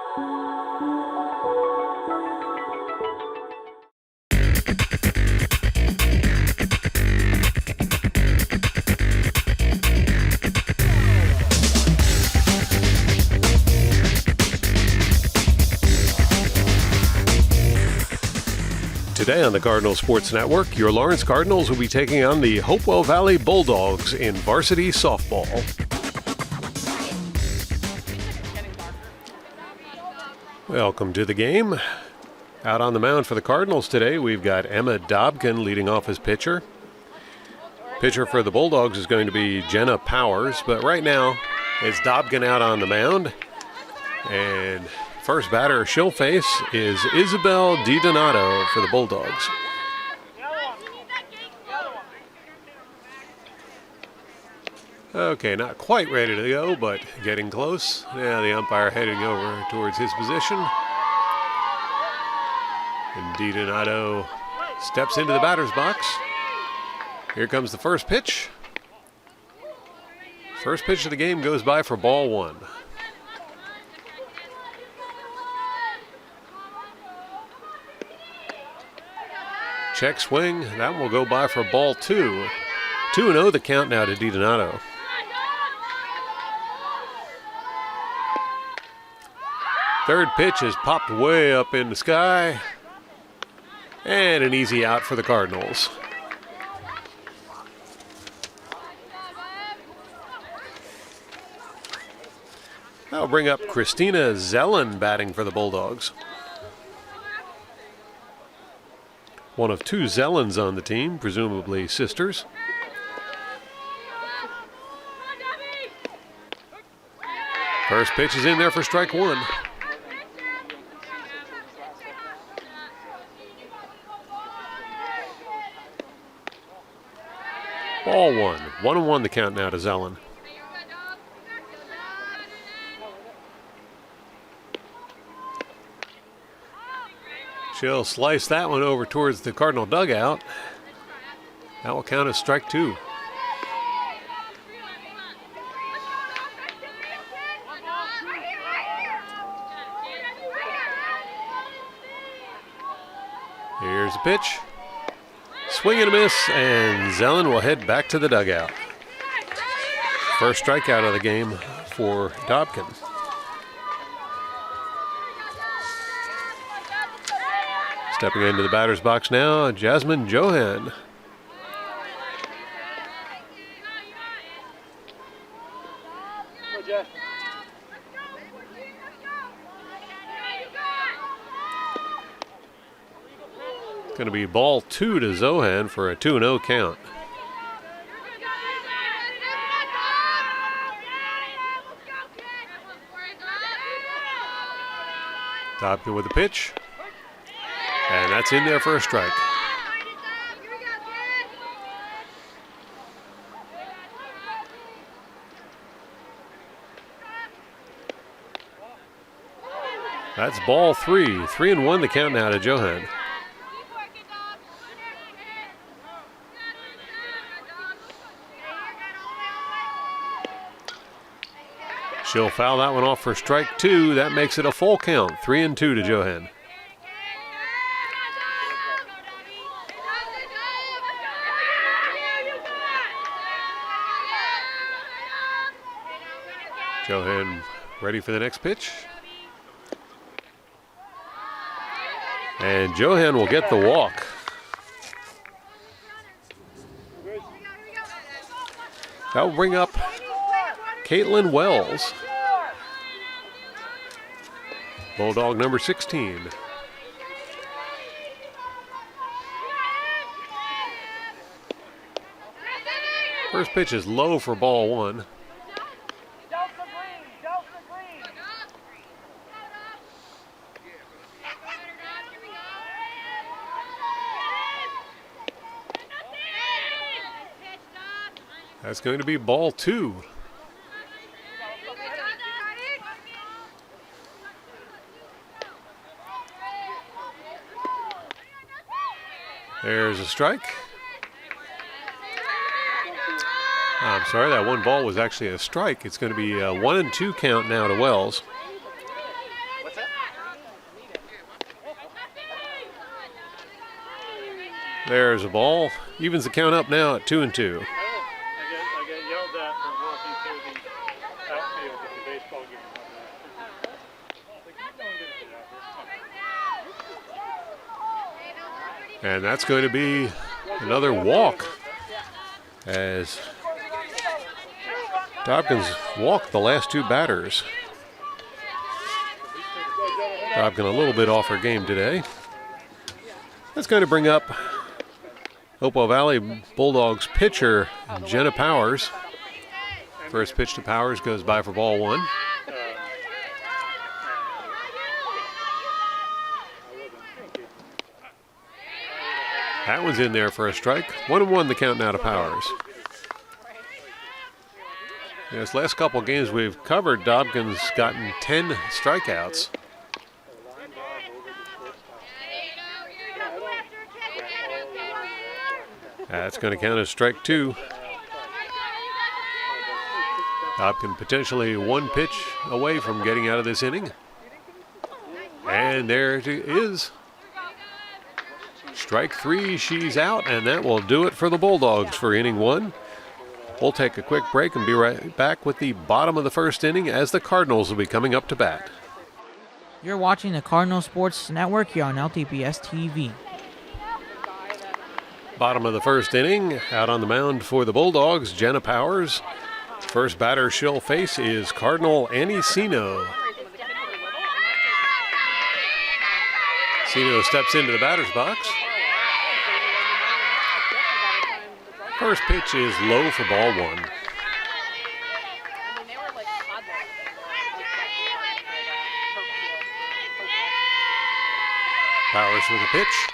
Today on the Cardinal Sports Network, your Lawrence Cardinals will be taking on the Hopewell Valley Bulldogs in varsity softball. Welcome to the game. Out on the mound for the Cardinals today, we've got Emma Dobkin leading off as pitcher. Pitcher for the Bulldogs is going to be Jenna Powers, but right now it's Dobkin out on the mound. And first batter she'll face is Isabel DiDonato for the Bulldogs. Okay, not quite ready to go, but getting close. Yeah, the umpire heading over towards his position. And DiDonato steps into the batter's box. Here comes the first pitch. First pitch of the game goes by for ball one. Check swing. That will go by for ball two. 2-0 the count now to DiDonato. Third pitch is popped way up in the sky. And an easy out for the Cardinals. That'll bring up Christina Zellen batting for the Bulldogs. One of two Zellens on the team, presumably sisters. First pitch is in there for strike one. Ball one. 1-1 the count now to Zellen. She'll slice that one over towards the Cardinal dugout. That will count as strike two. Here's the pitch. Swing and a miss, and Zellen will head back to the dugout. First strikeout of the game for Dobkin. Stepping into the batter's box now, Jasmine Johan. It's going to be ball two to Zohan for a 2-0 count. Dobkin with the pitch. And that's in there for a strike. That's ball three. 3-1 the count now to Johan. She'll foul that one off for strike two. That makes it a full count. 3-2 to Johan. Johan ready for the next pitch. And Johan will get the walk. That will bring up Caitlin Wells, Bulldog number 16. First pitch is low for ball one. That's going to be ball two. There's a strike. I'm sorry, that one ball was actually a strike. It's going to be a 1-2 count now to Wells. What's that? There's a ball. Evens the count up now at 2-2. I get yelled at for walking through the outfield with the baseball game. And that's going to be another walk as Dobkins walked the last two batters. Dobkin a little bit off her game today. That's going to bring up Hopewell Valley Bulldogs pitcher Jenna Powers. First pitch to Powers goes by for ball one. That one's in there for a strike. 1-1 the count now to Powers. This last couple games we've covered, Dobkin's gotten 10 strikeouts. That's going to count as strike two. Dobkin potentially one pitch away from getting out of this inning. And there it is. Strike three, she's out, and that will do it for the Bulldogs for inning one. We'll take a quick break and be right back with the bottom of the first inning as the Cardinals will be coming up to bat. You're watching the Cardinal Sports Network here on LTPS TV. Bottom of the first inning, out on the mound for the Bulldogs, Jenna Powers. First batter she'll face is Cardinal Annie Sino. Sino steps into the batter's box. First pitch is low for ball one. Powers with a pitch.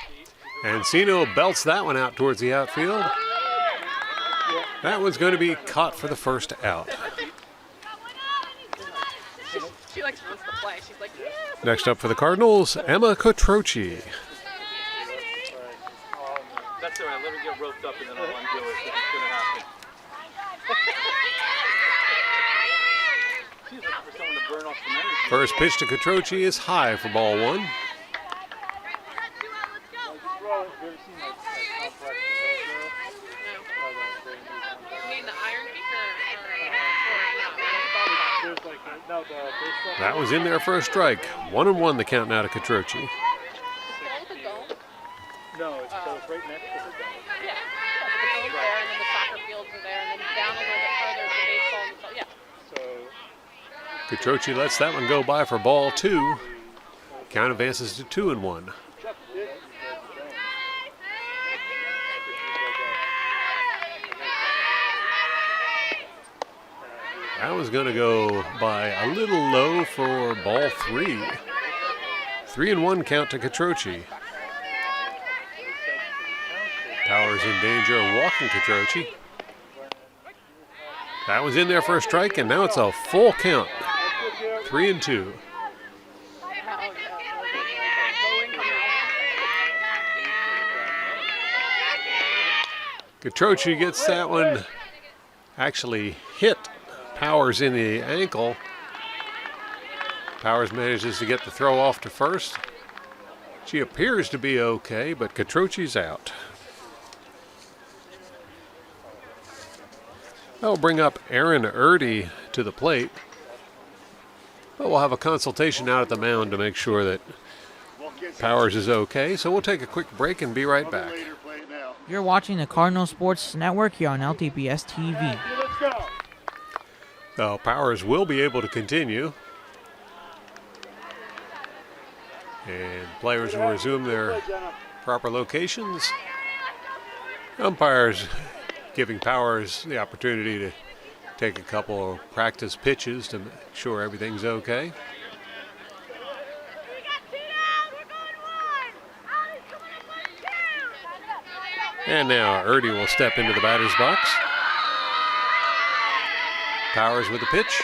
And Sino belts that one out towards the outfield. That one's going to be caught for the first out. She wants to play. She's like, Next up for the Cardinals, Emma Cotroci. That's all right. Let her get roped up and then I'll undo it. It's going to happen. She's looking for someone to burn off some energy. First pitch to Cotroci is high for ball one. You ever seen that complex you mean the iron piece or There's like, no, the baseball. That was in there for a strike. 1-1 the count now to Cotroci. No, it's so it's right next to the dome. Yeah, the dome's there, and then the soccer fields are there, and then down a little bit further is the baseball and stuff. Yeah. So Cotroci lets that one go by for ball two. Count advances to 2-1. That was going to go by a little low for ball three. 3-1 count to Cotroci. Powers in danger of walking Cotroci. That was in there for a strike, and now it's a full count. 3-2. Cotroci gets that one, actually hit Powers in the ankle. Powers manages to get the throw off to first. She appears to be okay, but Cotroci's out. That'll bring up Erin Erdy to the plate. But we'll have a consultation out at the mound to make sure that Powers is okay. So we'll take a quick break and be right back. You're watching the Cardinal Sports Network here on LTPS TV. So Powers will be able to continue. And players will resume their proper locations. Umpires giving Powers the opportunity to take a couple of practice pitches to make sure everything's okay. And now Erdy will step into the batter's box. Powers with the pitch.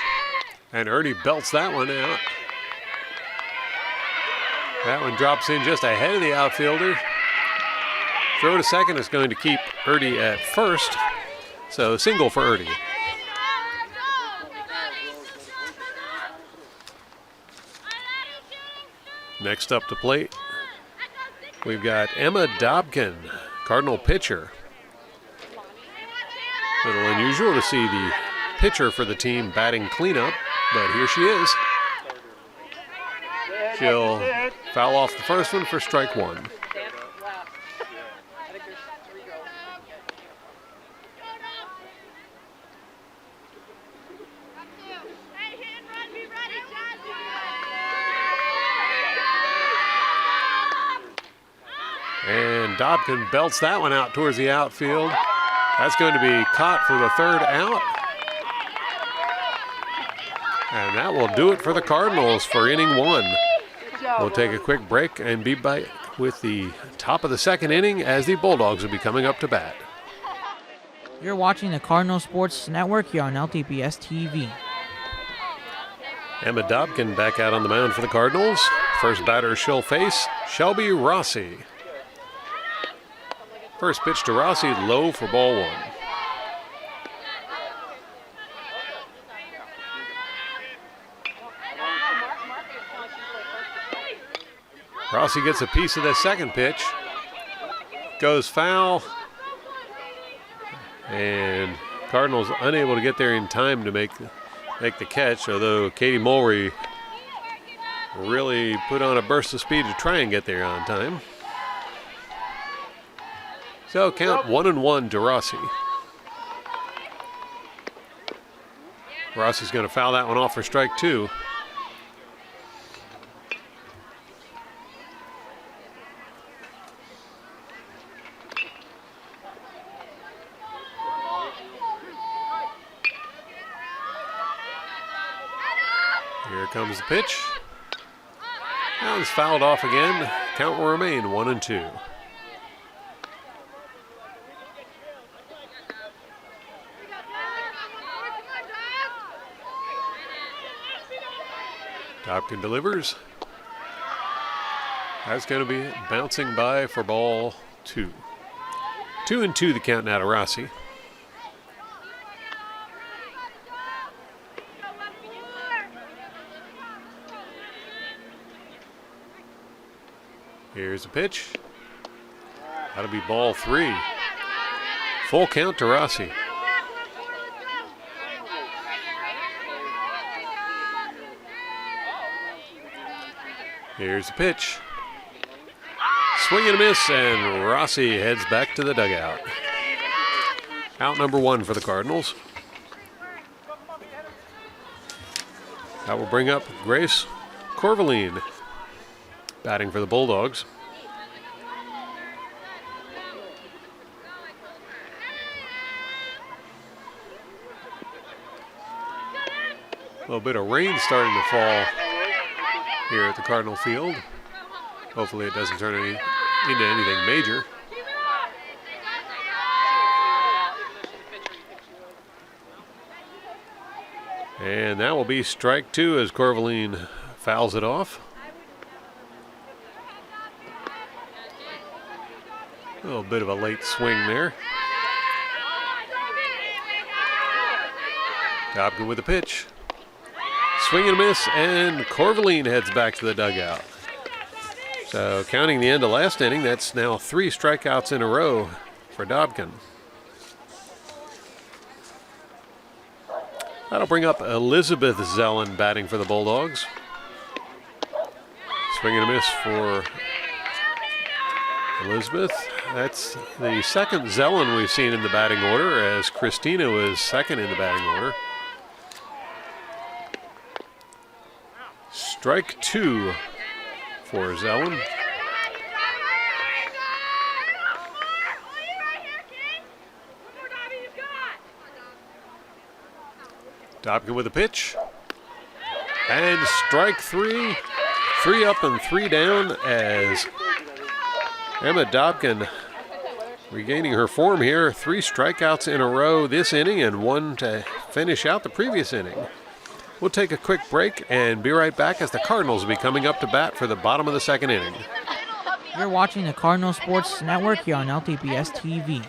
And Erdy belts that one out. That one drops in just ahead of the outfielder. Throw to second is going to keep Erdy at first. So single for Erdy. Next up to plate, we've got Emma Dobkin. Cardinal pitcher. A little unusual to see the pitcher for the team batting cleanup, but here she is. She'll foul off the first one for strike one. Stand left. I think there's 3 goals. And Dobkin belts that one out towards the outfield. That's going to be caught for the third out. And that will do it for the Cardinals for inning 1. We'll take a quick break and be back with the top of the second inning as the Bulldogs will be coming up to bat. You're watching the Cardinal Sports Network here on LTPS TV. Emma Dobkin back out on the mound for the Cardinals. First batter she'll face, Shelby Rossi. First pitch to Rossi, low for ball 1. Rossi gets a piece of the second pitch. Goes foul. And Cardinals unable to get there in time to make the catch, although Katie Mulry really put on a burst of speed to try and get there on time. So count 1-1 to Rossi. Rossi's going to foul that one off for strike 2. Here comes the pitch. That one's fouled off again. Count will remain 1-2. Dobkin delivers. That's going to be bouncing by for ball 2. 2-2 the count now to Rossi. Here's the pitch. That'll be ball 3. Full count to Rossi. Here's the pitch. Swing and a miss, and Rossi heads back to the dugout. Out number 1 for the Cardinals. That will bring up Grace Corvaline, batting for the Bulldogs. A little bit of rain starting to fall here at the Cardinal field. Hopefully it doesn't turn into anything major. And that will be strike 2 as Corvaline fouls it off. A little bit of a late swing there. Dobkin with the pitch. Swing and a miss, and Corvaline heads back to the dugout. So counting the end of last inning, that's now 3 strikeouts in a row for Dobkin. That'll bring up Elizabeth Zellen batting for the Bulldogs. Swing and a miss for Elizabeth. That's the second Zellen we've seen in the batting order, as Christina was second in the batting order. Strike 2 for Zellen. Dobkin with a pitch. And strike 3. 3 up and 3 down as Emma Dobkin regaining her form here. 3 strikeouts in a row this inning and 1 to finish out the previous inning. We'll take a quick break and be right back as the Cardinals will be coming up to bat for the bottom of the second inning. You're watching the Cardinal Sports Network here on LTPS TV.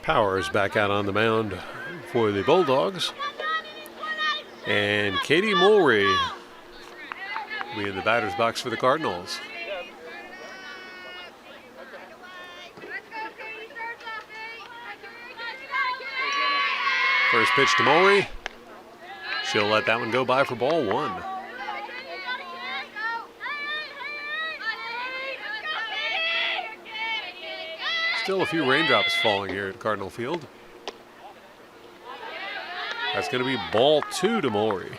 Powers back out on the mound for the Bulldogs. And Katie Mulry will be in the batter's box for the Cardinals. First pitch to Maury. She'll let that one go by for ball 1. Still a few raindrops falling here at Cardinal Field. That's going to be ball 2 to Maury.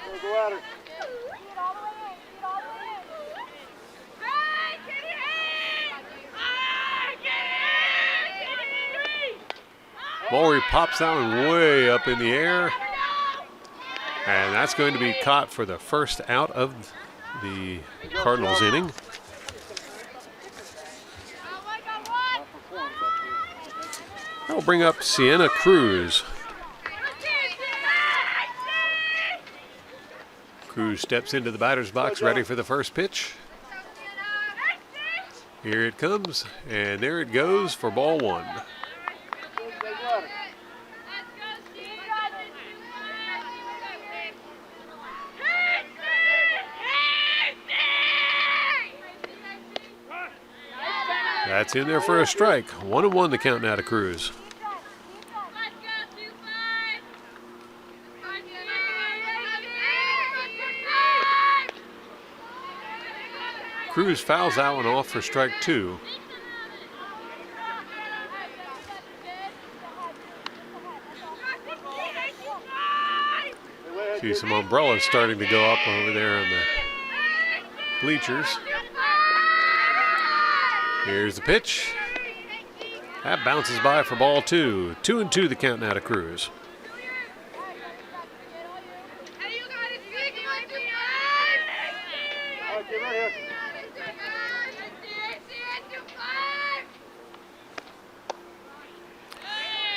Maury pops that one way up in the air. And that's going to be caught for the first out of the Cardinals inning. That'll bring up Sienna Cruz. Cruz steps into the batter's box, ready for the first pitch. Here it comes, and there it goes for ball 1. That's in there for a strike. 1-1 the count now to Cruz. Cruz fouls that one off for strike 2. See some umbrellas starting to go up over there on the bleachers. Here's the pitch. That bounces by for ball 2. 2-2 the count now to Cruz.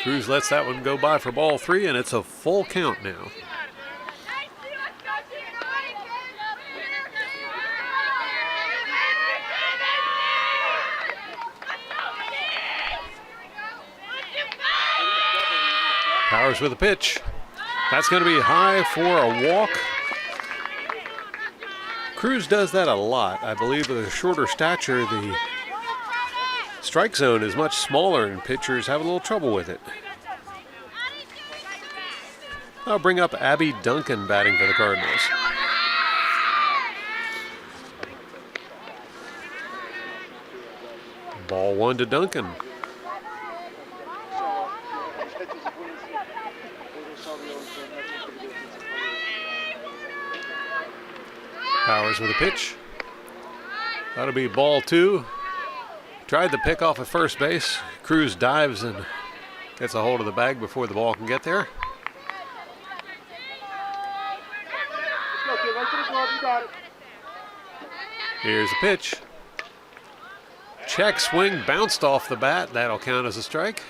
Cruz lets that one go by for ball 3, and it's a full count now. Powers with a pitch. That's going to be high for a walk. Cruz does that a lot. I believe with a shorter stature, the strike zone is much smaller and pitchers have a little trouble with it. I'll bring up Abby Duncan batting for the Cardinals. Ball 1 to Duncan. Powers with a pitch. That'll be ball 2. Tried the pick off at first base. Cruz dives and gets a hold of the bag before the ball can get there. Here's the pitch. Check swing, bounced off the bat. That'll count as a strike.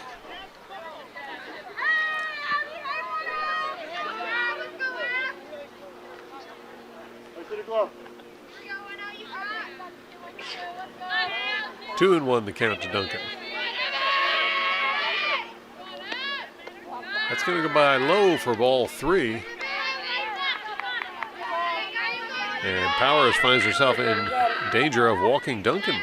Two and 1 the count to Duncan. That's going to go by low for ball 3. And Powers finds herself in danger of walking Duncan.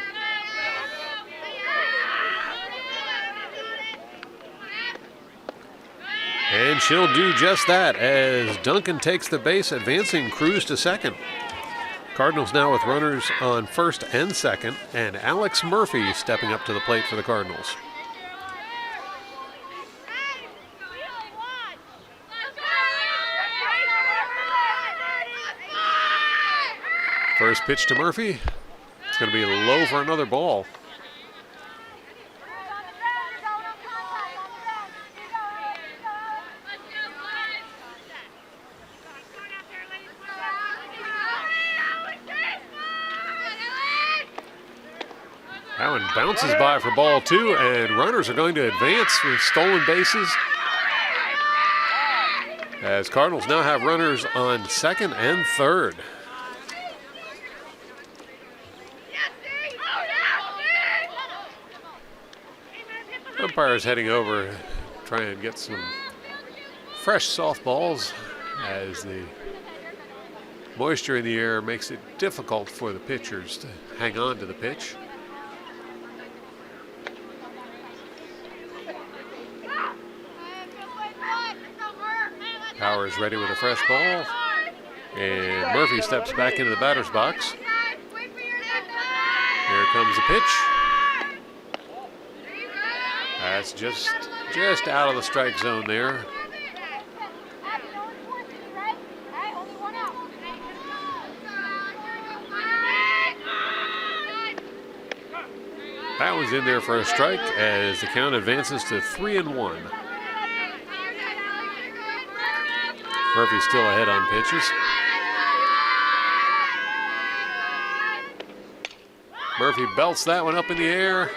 And she'll do just that as Duncan takes the base, advancing Cruz to second. Cardinals now with runners on first and second, and Alex Murphy stepping up to the plate for the Cardinals. First pitch to Murphy. It's going to be low for another ball. That one bounces by for ball 2, and runners are going to advance with stolen bases. As Cardinals now have runners on second and third. Umpires heading over, trying to get some fresh softballs as the moisture in the air makes it difficult for the pitchers to hang on to the pitch. Powers ready with a fresh ball. And Murphy steps back into the batter's box. Here comes the pitch. That's just out of the strike zone there. That one's in there for a strike as the count advances to 3-1. Murphy's still ahead on pitches. Murphy belts that one up in the air.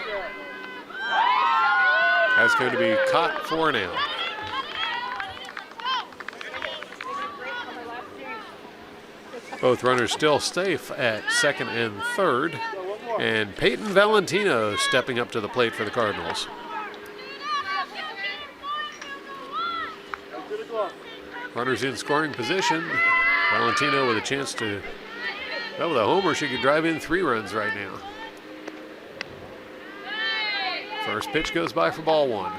That's going to be caught for an out. Both runners still safe at second and third. And Peyton Valentino stepping up to the plate for the Cardinals. Runners in scoring position. Valentino with a chance to, well, with a homer, she could drive in 3 runs right now. First pitch goes by for ball 1.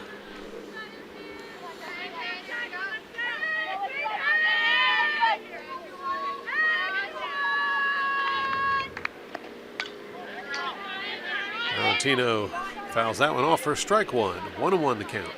Valentino fouls that one off for strike 1. 1-1 the count.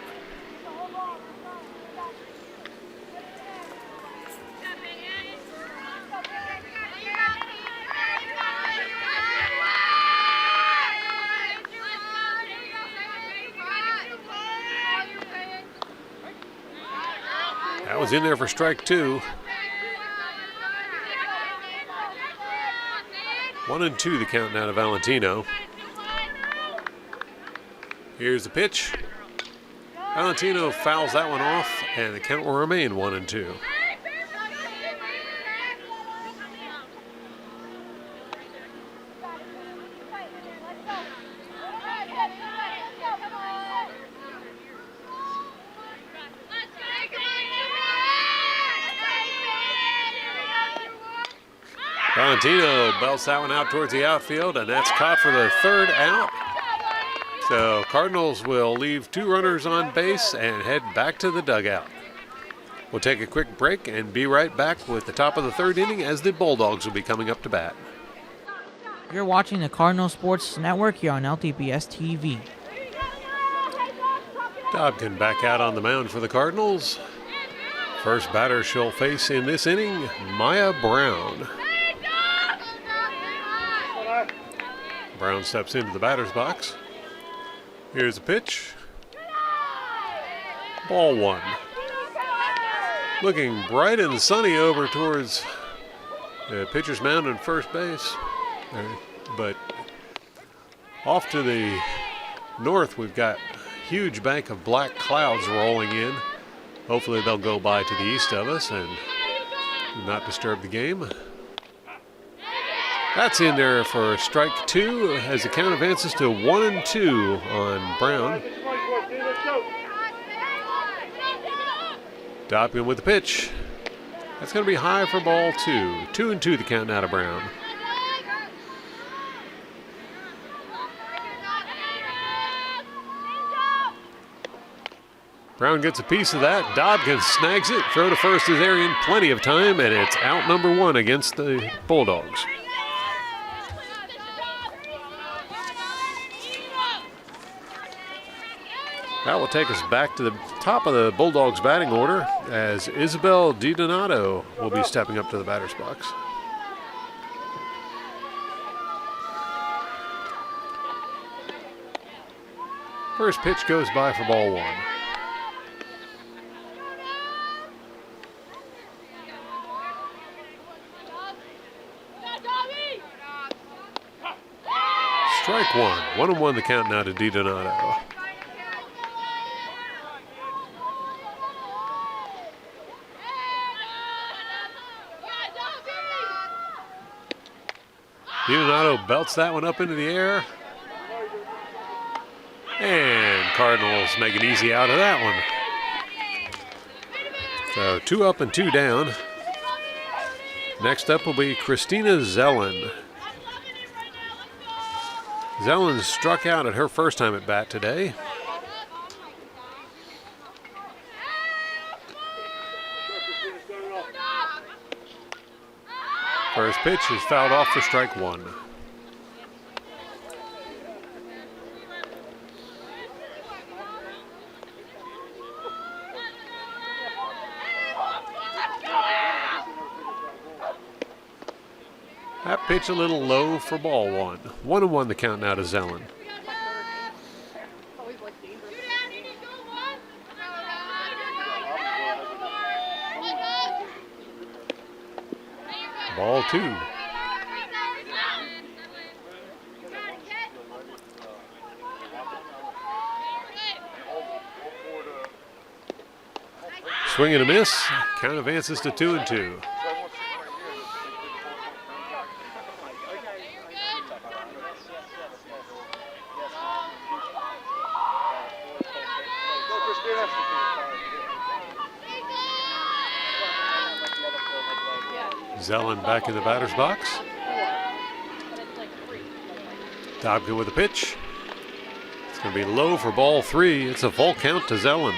That was in there for strike 2. 1-2 the count now to Valentino. Here's the pitch. Valentino fouls that one off, and the count will remain 1-2. Valentino belts that one out towards the outfield, and that's caught for the 3rd out. So Cardinals will leave 2 runners on base and head back to the dugout. We'll take a quick break and be right back with the top of the 3rd inning as the Bulldogs will be coming up to bat. You're watching the Cardinal Sports Network here on LTPS TV. Dobkin back out on the mound for the Cardinals. First batter she'll face in this inning, Maya Brown. Brown steps into the batter's box. Here's the pitch. Ball 1. Looking bright and sunny over towards the pitcher's mound and first base. But off to the north, we've got a huge bank of black clouds rolling in. Hopefully they'll go by to the east of us and not disturb the game. That's in there for strike 2 as the count advances to 1-2 on Brown. Dobkin with the pitch. That's going to be high for ball 2. 2-2 the count now to Brown. Brown gets a piece of that. Dobkin snags it. Throw to first is there in plenty of time, and it's out number 1 against the Bulldogs. That will take us back to the top of the Bulldogs batting order as Isabel DiDonato will be stepping up to the batter's box. First pitch goes by for ball 1. Strike 1. 1-1 the count now to DiDonato. DiDonato belts that one up into the air. And Cardinals make it easy out of that one. So 2 up and 2 down. Next up will be Christina Zellen. Zellen struck out at her first time at bat today. First pitch is fouled off for strike one. That pitch a little low for ball one. 1-1 the count now to Zellen. Ball two. Swing and a miss. Count advances to 2-2. Zellen back in the batter's box. Dobkin with a pitch. It's going to be low for ball three. It's a full count to Zellen.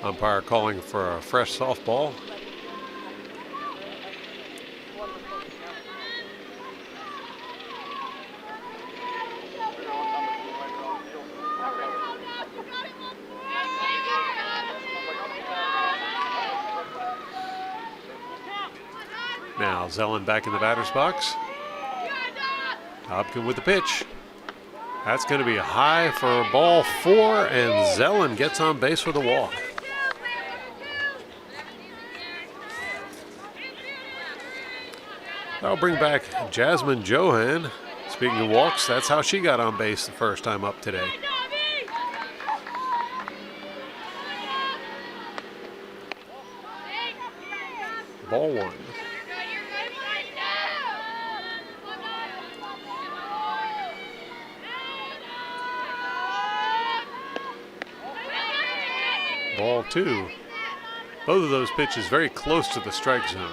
Umpire calling for a fresh softball. Now Zellen back in the batter's box. Dobkin with the pitch. That's going to be high for ball four, and Zellen gets on base with a walk. That'll bring back Jasmine Johan. Speaking of walks, that's how she got on base the first time up today. Ball one. Ball two. Both of those pitches very close to the strike zone.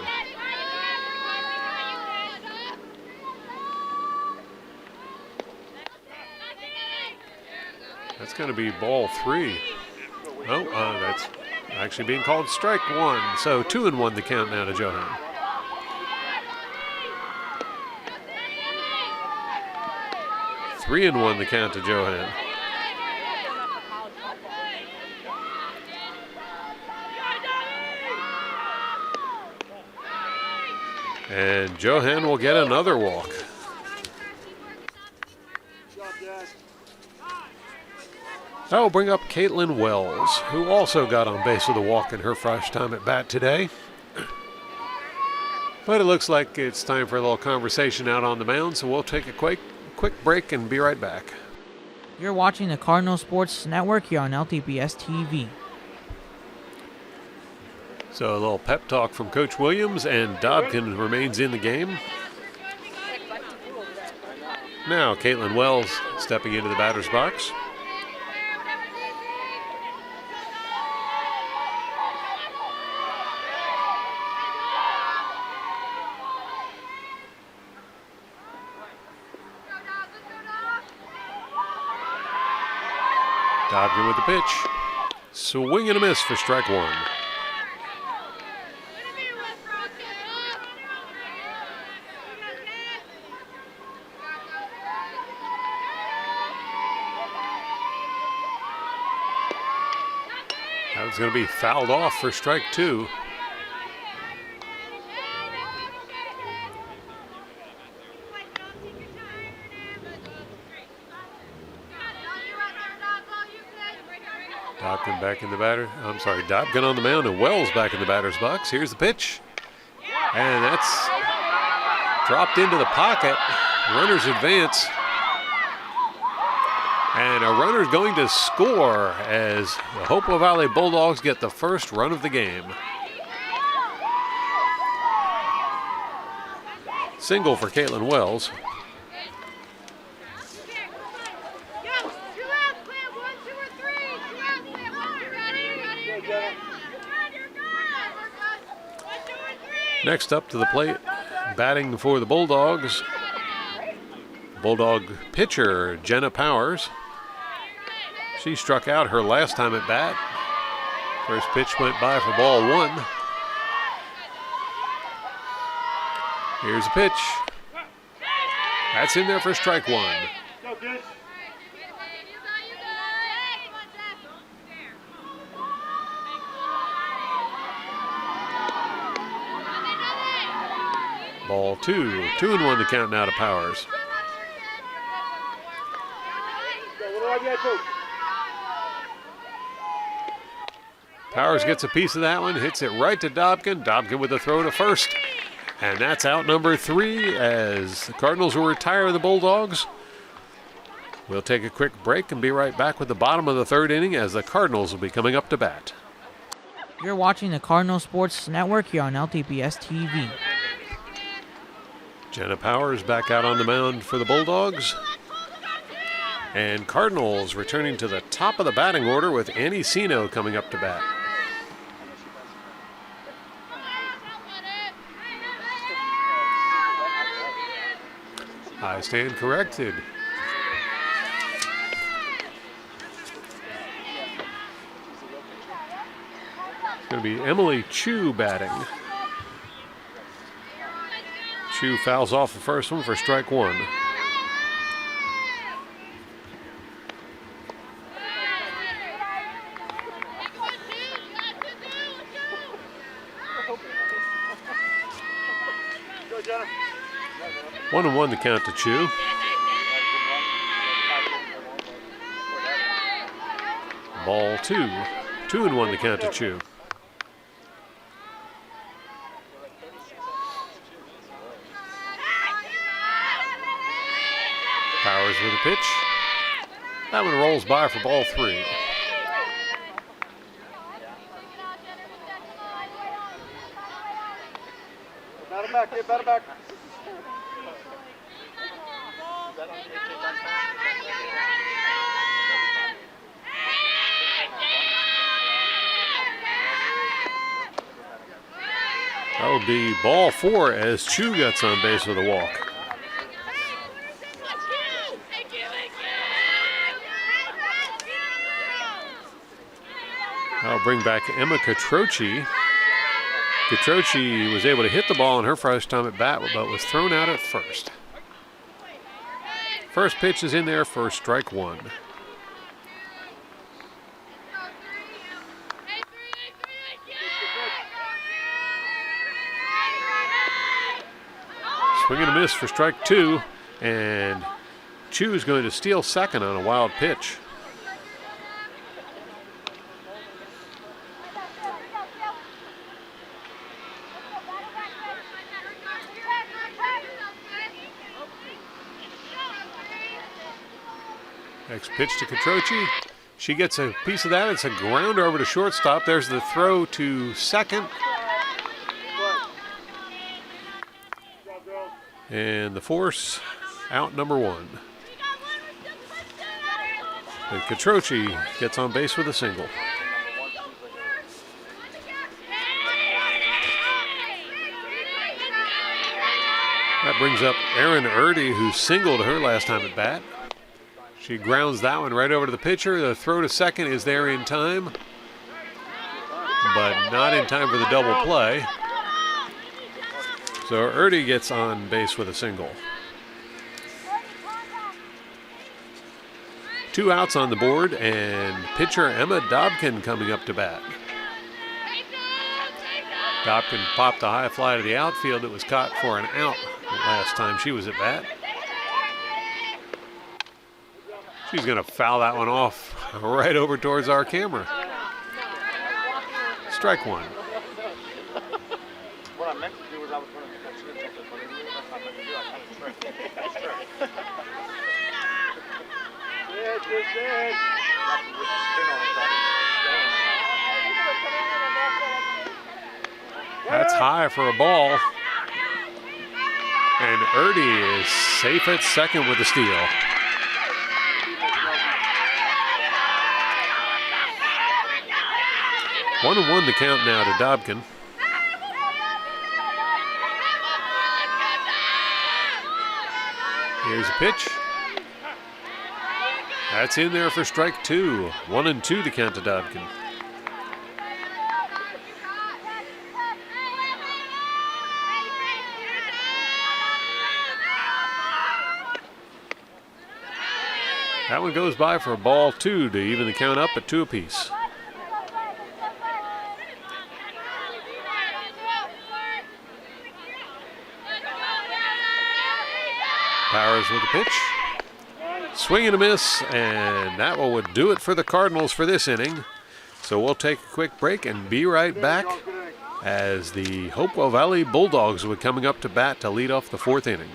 That's going to be ball three. Oh, that's actually being called strike one. So 2-1 the count now to Johan. Three and 1 the count to Johan. And Johan will get another walk. That will bring up Caitlin Wells, who also got on base with a walk in her first time at bat today. But it looks like it's time for a little conversation out on the mound, so we'll take a quick break and be right back. You're watching the Cardinal Sports Network here on LTPS TV. So a little pep talk from Coach Williams, and Dobkin remains in the game. Now Caitlin Wells stepping into the batter's box. Dobkin with the pitch. Swing and a miss for strike one. That was going to be fouled off for strike two. Dobkin back in the batter. I'm sorry, Dobkin on the mound and Wells back in the batter's box. Here's the pitch. And that's dropped into the pocket. Runners advance. And a runner's going to score as the Hopewell Valley Bulldogs get the first run of the game. Single for Caitlin Wells. Next up to the plate, batting for the Bulldogs, Bulldog pitcher Jenna Powers. She struck out her last time at bat. First pitch went by for ball one. Here's a pitch. That's in there for strike one. Go, kids. Ball two. 2-1 the count now to Powers. Powers gets a piece of that one, hits it right to Dobkin. Dobkin with a throw to first. And that's out number 3 as the Cardinals will retire the Bulldogs. We'll take a quick break and be right back with the bottom of the third inning as the Cardinals will be coming up to bat. You're watching the Cardinal Sports Network here on LTPS TV. Jenna Powers back out on the mound for the Bulldogs. And Cardinals returning to the top of the batting order with Annie Sino coming up to bat. I stand corrected. It's going to be Emily Chu batting. Chu fouls off the first one for strike one. Go, Jenna. 1-1 the count to Chu. Ball two. 2-1 the count to Chu. Powers with a pitch. That one rolls by for ball 3. Battle back, kid, battle back. That would be ball 4 as Chu gets on base with a walk. I'll bring back Emma Catroci. Catroci was able to hit the ball on her first time at bat, but was thrown out at first. First pitch is in there for strike one. Swing and a miss for strike two, and Chu is going to steal second on a wild pitch. Next pitch to Catroci. She gets a piece of that. It's a grounder over to shortstop. There's the throw to second. And the force out number 1. But Catroci gets on base with a single. That brings up Erin Erdy, who singled her last time at bat. She grounds that one right over to the pitcher. The throw to second is there in time, but not in time for the double play. So Erdy gets on base with a single. 2 outs on the board, and pitcher Emma Dobkin coming up to bat. Dobkin popped a high fly to the outfield. It was caught for an out last time she was at bat. She's going to foul that one off right over towards our camera. Strike one. What I meant to do was I was going to catch it, but that's not meant to do. I kind of tried. That's high for a ball. And Erdy is safe at second with the steal. One and one the count now to Dobkin. Here's a pitch. That's in there for strike two. 1-2 the count to Dobkin. That one goes by for ball 2 to even the count up at 2 apiece. Powers with the pitch. Swing and a miss, and that one would do it for the Cardinals for this inning. So we'll take a quick break and be right back as the Hopewell Valley Bulldogs will be coming up to bat to lead off the 4th inning.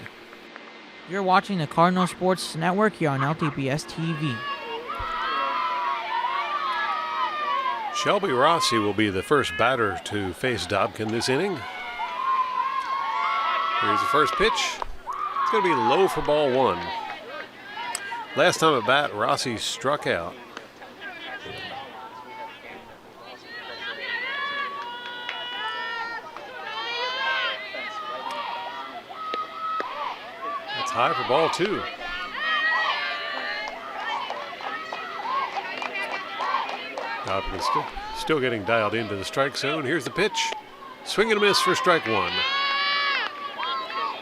You're watching the Cardinal Sports Network here on LTPS TV. Shelby Rossi will be the first batter to face Dobkin this inning. Here's the first pitch. It's going to be low for ball 1. Last time at bat, Rossi struck out. That's high for ball 2. Dobkin's still getting dialed into the strike zone. Here's the pitch. Swing and a miss for strike 1.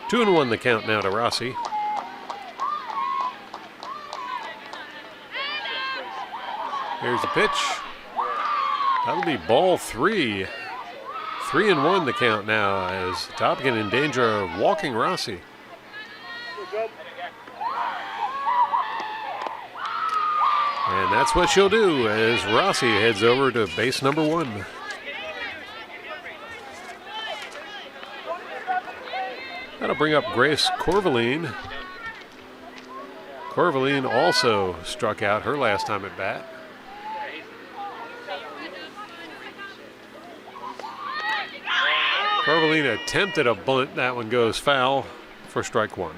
2-1 the count now to Rossi. Here's the pitch. That'll be ball 3. 3-1 the count now as Dobkin in danger of walking Rossi. And that's what she'll do as Rossi heads over to base number 1. That'll bring up Grace Corvaline. Corvaline also struck out her last time at bat. Corvaline attempted a bunt. That one goes foul for strike 1.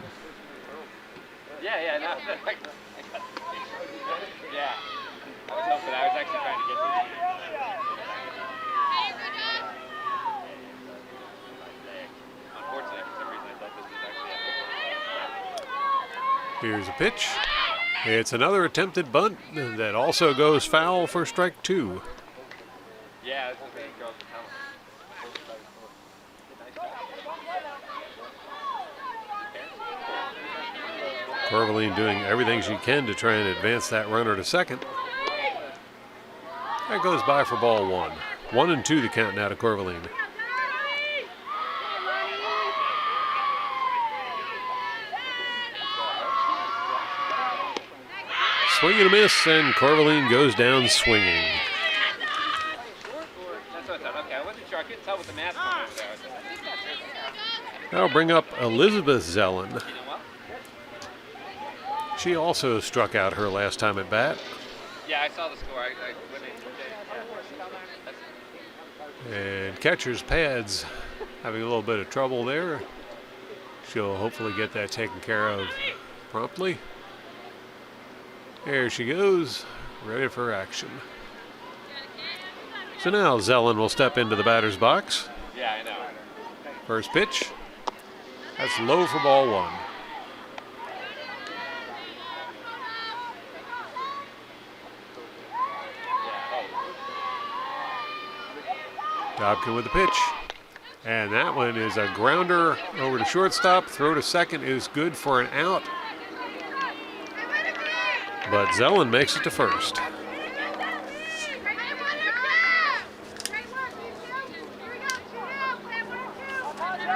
Yeah, no. Yeah. I was hoping. I was actually trying to get to Unfortunately, for some reason, I thought this was actually Here's a pitch. It's another attempted bunt that also goes foul for strike 2. Yeah, this is a girls' talent. Corvaline doing everything she can to try and advance that runner to second. That goes by for ball 1. 1-2 the count now to Corvaline. Swing and a miss, and Corvaline goes down swinging. That's what I thought. Okay, I wasn't sure. I couldn't tell with the mask on over there. That'll bring up Elizabeth Zellen. You know what? She also struck out her last time at bat. Yeah, I saw the score. And catcher's pads having a little bit of trouble there. She'll hopefully get that taken care of promptly. There she goes, ready for action. So now Zellen will step into the batter's box. Yeah, I know. First pitch. That's low for ball 1. Dobkin with the pitch. And that one is a grounder over to shortstop. Throw to second is good for an out. But Zellen makes it to first.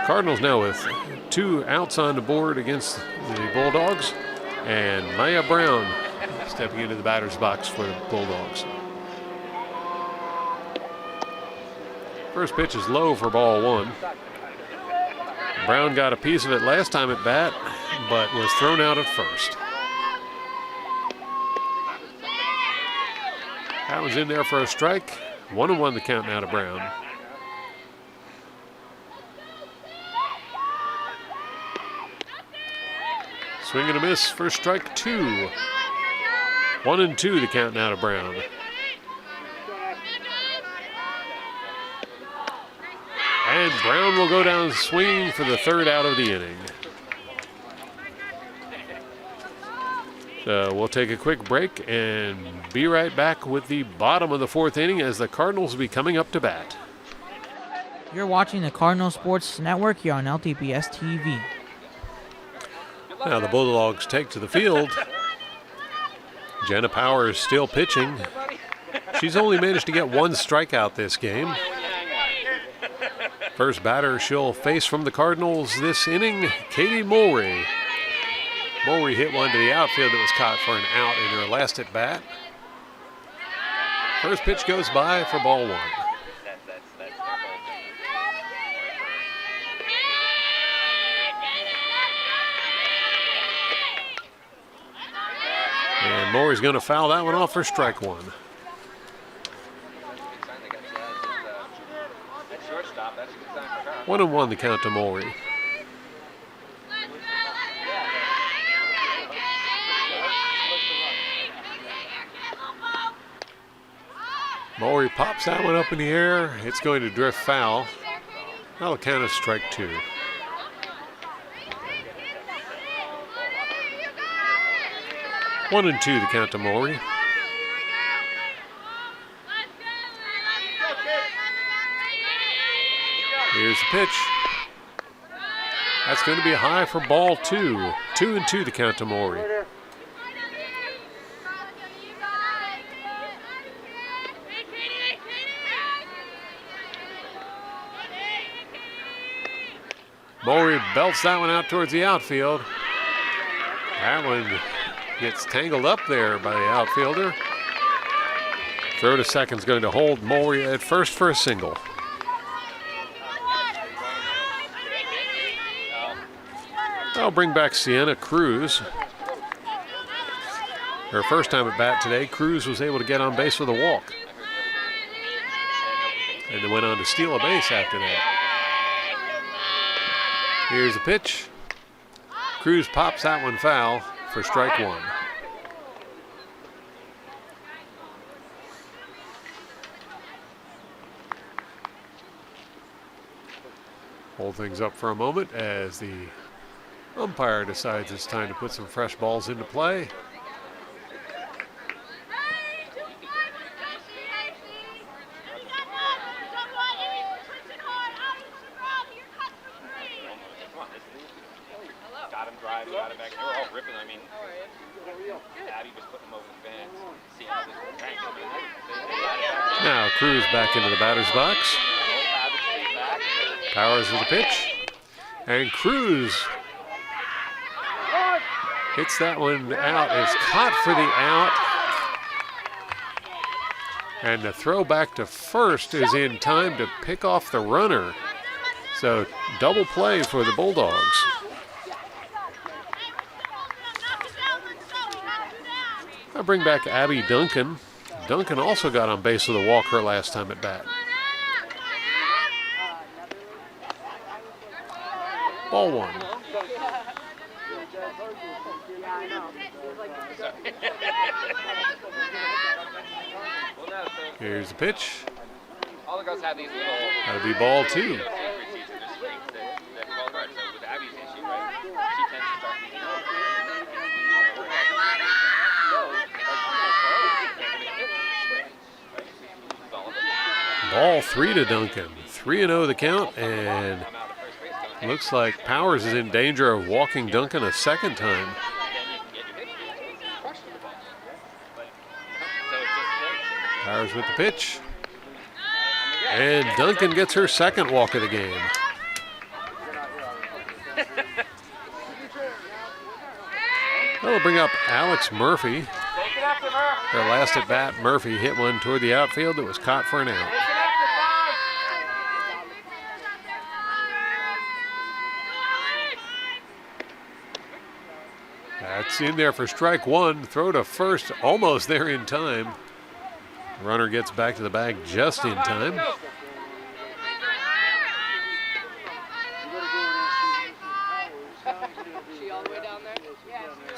Cardinals now with 2 outs on the board against the Bulldogs. And Maya Brown stepping into the batter's box for the Bulldogs. First pitch is low for ball 1. Brown got a piece of it last time at bat, but was thrown out at first. That was in there for a strike. 1-1 the count now to Brown. Swing and a miss for strike 2. 1-2 the count now to Brown. And Brown will go down swinging for the 3rd out of the inning. So we'll take a quick break and be right back with the bottom of the 4th inning as the Cardinals will be coming up to bat. You're watching the Cardinal Sports Network here on LTPS TV. Now the Bulldogs take to the field. Jenna Powers still pitching. She's only managed to get one strikeout this game. First batter she'll face from the Cardinals this inning, Katie Mulry. Mulry hit one to the outfield that was caught for an out in her last at bat. First pitch goes by for ball one. And Mulry's going to foul that one off for strike one. 1-1 the count to Mulry. Mulry pops that one up in the air. It's going to drift foul. That'll count as strike two. One and two the count to Mulry. Here's the pitch. That's going to be high for ball two. 2-2 the count to Mulry. Mulry belts that one out towards the outfield. That one gets tangled up there by the outfielder. Throw to second's going to hold Mulry at first for a single. I'll bring back Sienna Cruz. Her first time at bat today, Cruz was able to get on base with a walk. And then went on to steal a base after that. Here's the pitch. Cruz pops that one foul for strike one. Hold things up for a moment as the umpire decides it's time to put some fresh balls into play. Got him driving, got him back. They were all ripping. I mean, Abby was putting them over the fence. Now Cruz back into the batter's box. Powers with the pitch. And Cruz hits that one out. It's caught for the out. And the throw back to first is in time to pick off the runner. So double play for the Bulldogs. I bring back Abby Duncan. Duncan also got on base with a walk her last time at bat. Ball one. Here's the pitch. All the girls have these little. That'll be ball two. Ball three to Duncan. 3-0 the count, and looks like Powers is in danger of walking Duncan a second time. Powers with the pitch. And Duncan gets her second walk of the game. That'll bring up Alex Murphy. Her last at bat, Murphy hit one toward the outfield that was caught for an out. That's in there for strike one. Throw to first, almost there in time. Runner gets back to the bag just in time.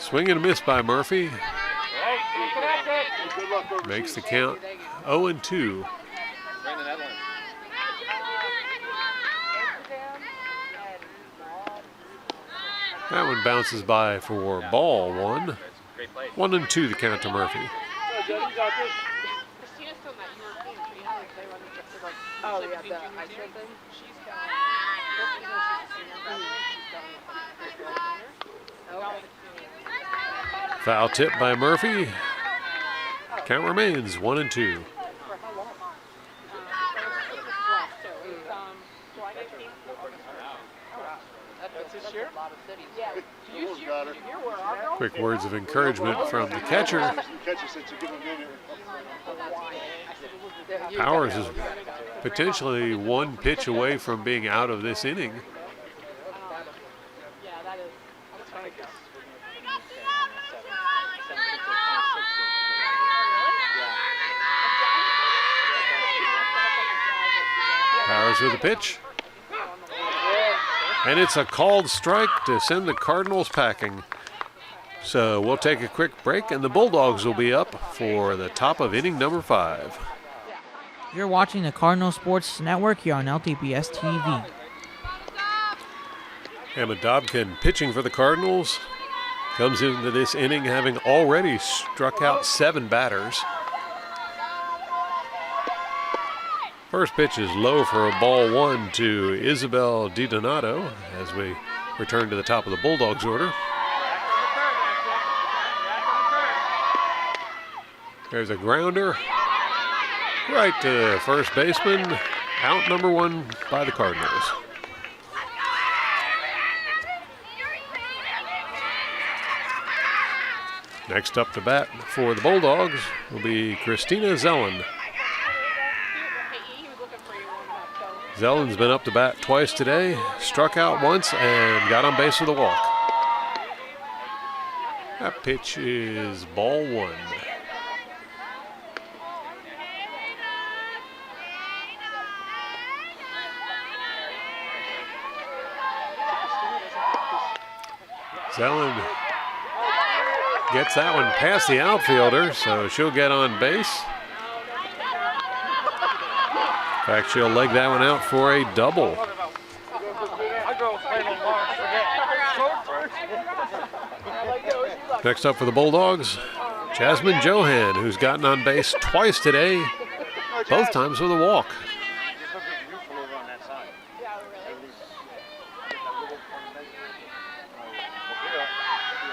Swing and a miss by Murphy. Makes the count 0-2. That one bounces by for ball one. 1-2 the count to Murphy. Oh, yeah, the ice cream thing? Foul tip by Murphy. Count remains 1-2. For how long? July 19th. That's this year? A lot of cities. Yeah. Do you hear where our girls? Quick words of encouragement from the catcher. Powers is potentially one pitch away from being out of this inning. Yeah, that is. Powers with a pitch. And it's a called strike to send the Cardinals packing. So we'll take a quick break, and the Bulldogs will be up for the top of inning number 5. You're watching the Cardinal Sports Network here on LTPS TV. Emma Dobkin pitching for the Cardinals. Comes into this inning having already struck out 7 batters. First pitch is low for a ball 1 to Isabel DiDonato as we return to the top of the Bulldogs order. There's a grounder right to first baseman. Out number 1 by the Cardinals. Next up to bat for the Bulldogs will be Christina Zellen. Zellen's been up to bat twice today, struck out once, and got on base with a walk. That pitch is ball 1. Zellen gets that one past the outfielder, so she'll get on base. In fact, she'll leg that one out for a double. Next up for the Bulldogs, Jasmine Johan, who's gotten on base twice today, both times with a walk.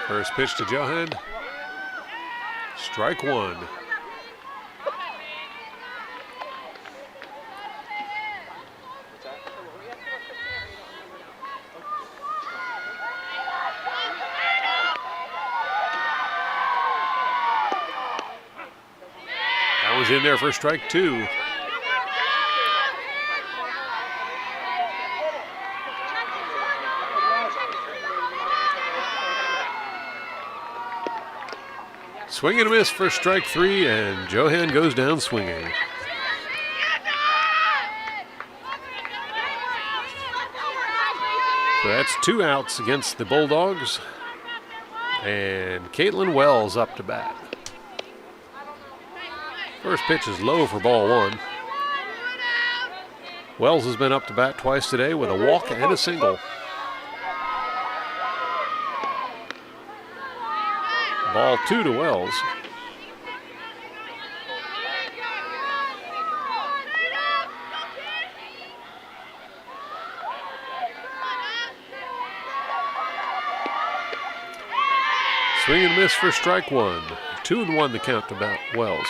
First pitch to Johan. Strike 1. That was in there for strike 2. Swing and a miss for strike 3, and Johan goes down swinging. So that's 2 outs against the Bulldogs. And Caitlin Wells up to bat. First pitch is low for ball 1. Wells has been up to bat twice today with a walk and a single. Ball 2 to Wells. Swing and miss for strike 1. 2-1 the count to Wells.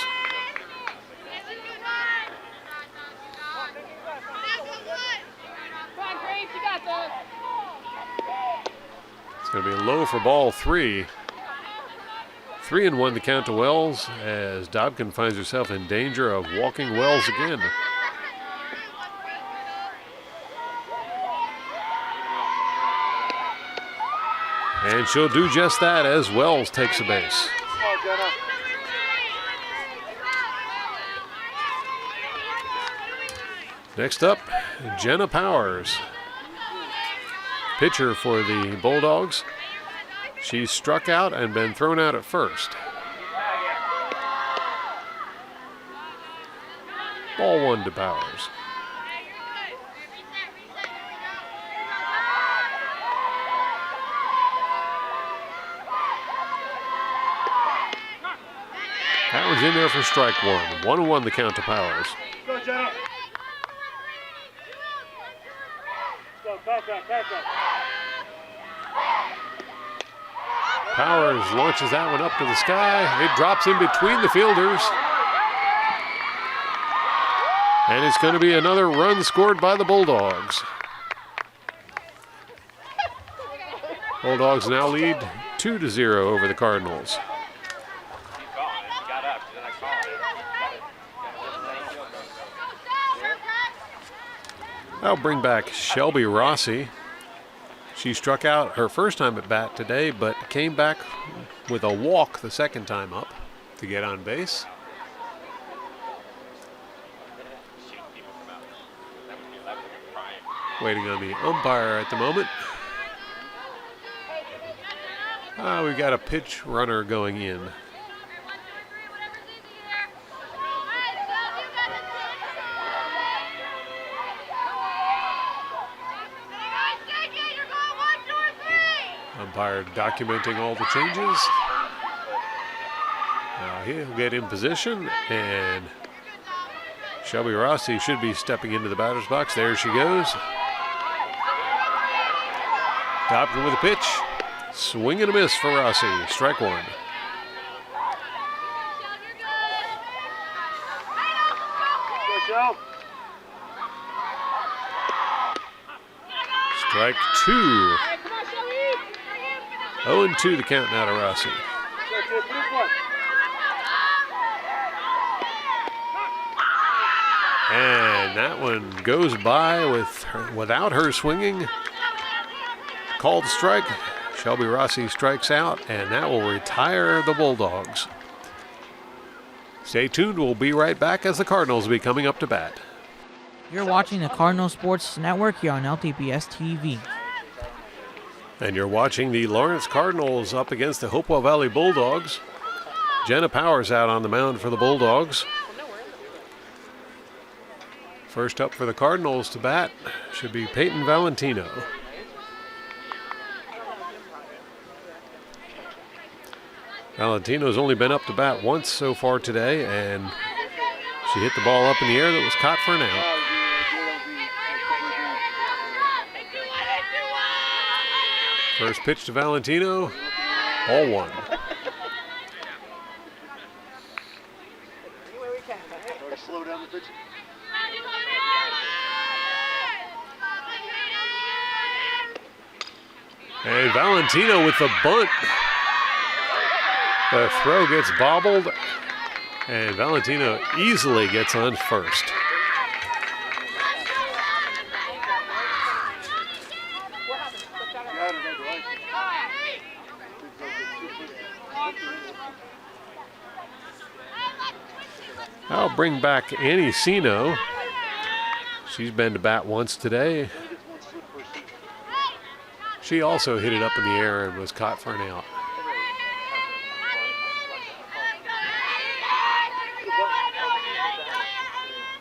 It's going to be low for ball 3. 3-1 the count to Wells as Dobkin finds herself in danger of walking Wells again. And she'll do just that as Wells takes a base. Next up, Jenna Powers, pitcher for the Bulldogs. She's struck out and been thrown out at first. Ball 1 to Powers. That one's in there for strike 1. 1-1 the count to Powers. Go, Jenna. Go, back up. Powers launches that one up to the sky. It drops in between the fielders. And it's going to be another run scored by the Bulldogs. Bulldogs now lead 2-0 over the Cardinals. I'll bring back Shelby Rossi. She struck out her first time at bat today, but came back with a walk the second time up to get on base. Waiting on the umpire at the moment. We've got a pitch runner going in. Umpire documenting all the changes. He'll get in position, and Shelby Rossi should be stepping into the batter's box. There she goes. Dobkin with a pitch. Swing and a miss for Rossi. Strike one. Strike two. 0-2 the count now to Rossi. And that one goes by without her swinging. Called strike. Shelby Rossi strikes out, and that will retire the Bulldogs. Stay tuned. We'll be right back as the Cardinals will be coming up to bat. You're watching the Cardinal Sports Network here on LTPS TV. And you're watching the Lawrence Cardinals up against the Hopewell Valley Bulldogs. Jenna Powers out on the mound for the Bulldogs. First up for the Cardinals to bat should be Peyton Valentino. Valentino's only been up to bat once so far today, and she hit the ball up in the air that was caught for an out. First pitch to Valentino, ball one. And Valentino with the bunt. The throw gets bobbled, and Valentino easily gets on first. I'll bring back Annie Sino. She's been to bat once today. She also hit it up in the air and was caught for an out.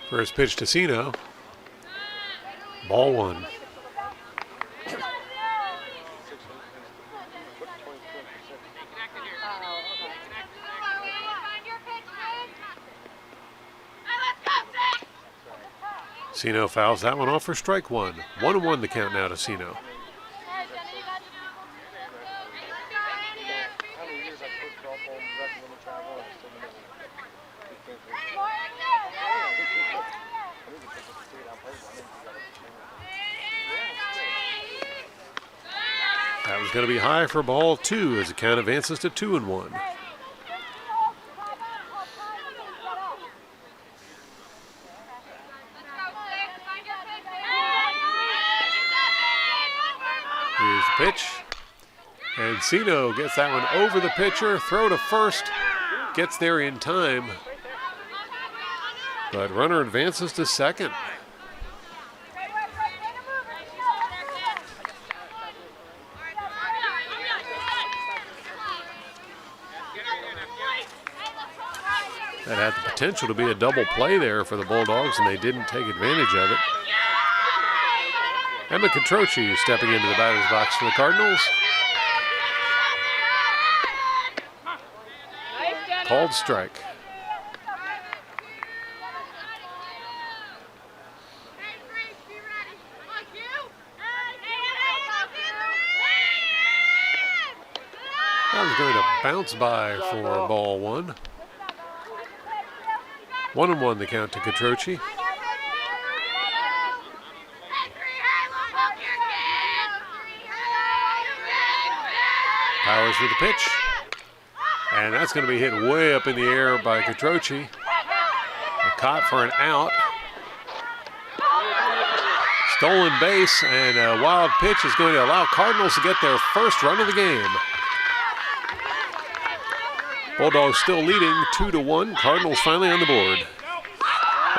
First pitch to Sino. Ball one. Sino fouls that one off for strike one. 1-1 the count now to Sino. That was going to be high for ball two as the count advances to 2-1. Here's the pitch. And Sino gets that one over the pitcher. Throw to first. Gets there in time. But runner advances to second. That had the potential to be a double play there for the Bulldogs, and they didn't take advantage of it. Emma Catroci stepping into the batter's box for the Cardinals. Called strike. That was is going to bounce by for ball one. 1-1 the count to Catroci. Powers for the pitch. And that's going to be hit way up in the air by Catroci. A caught for an out. Stolen base, and a wild pitch is going to allow Cardinals to get their first run of the game. Bulldogs still leading 2-1. Cardinals finally on the board.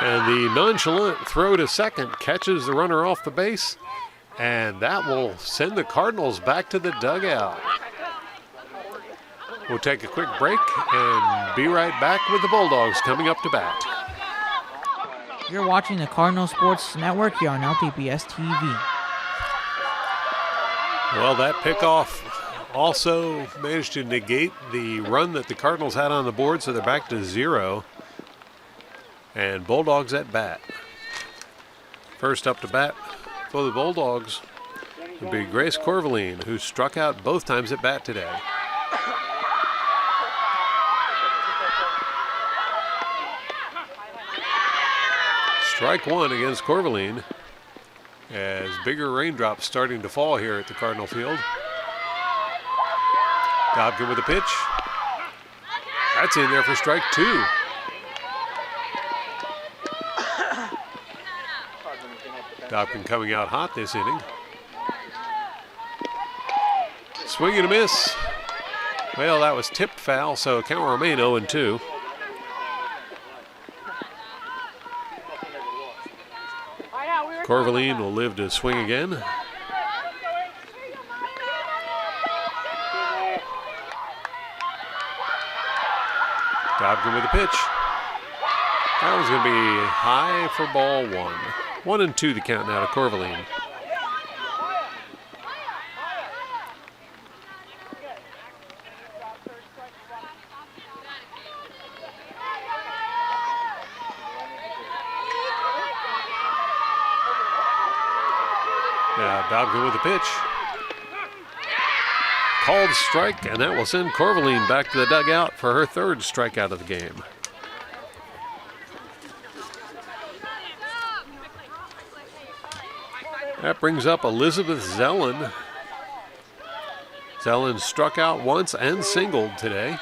And the nonchalant throw to second catches the runner off the base, and that will send the Cardinals back to the dugout. We'll take a quick break and be right back with the Bulldogs coming up to bat. You're watching the Cardinal Sports Network here on LTPS TV. Well, that pickoff also managed to negate the run that the Cardinals had on the board, so they're back to 0. And Bulldogs at bat. First up to bat for the Bulldogs would be Grace Corvaline, who struck out both times at bat today. Strike one against Corvaline as bigger raindrops starting to fall here at the Cardinal Field. Dobkin with a pitch. That's in there for strike two. Dobkin coming out hot this inning. Swing and a miss. Well, that was tipped foul, so count will remain 0-2. Corvaline will live to swing again. Dobkin with a pitch. That one's going to be high for ball one. 1-2 the count now to Corvaline. Now Dobkin with a pitch. Called strike, and that will send Corvaline back to the dugout for her third strikeout of the game. That brings up Elizabeth Zellen. Zellen struck out once and singled today.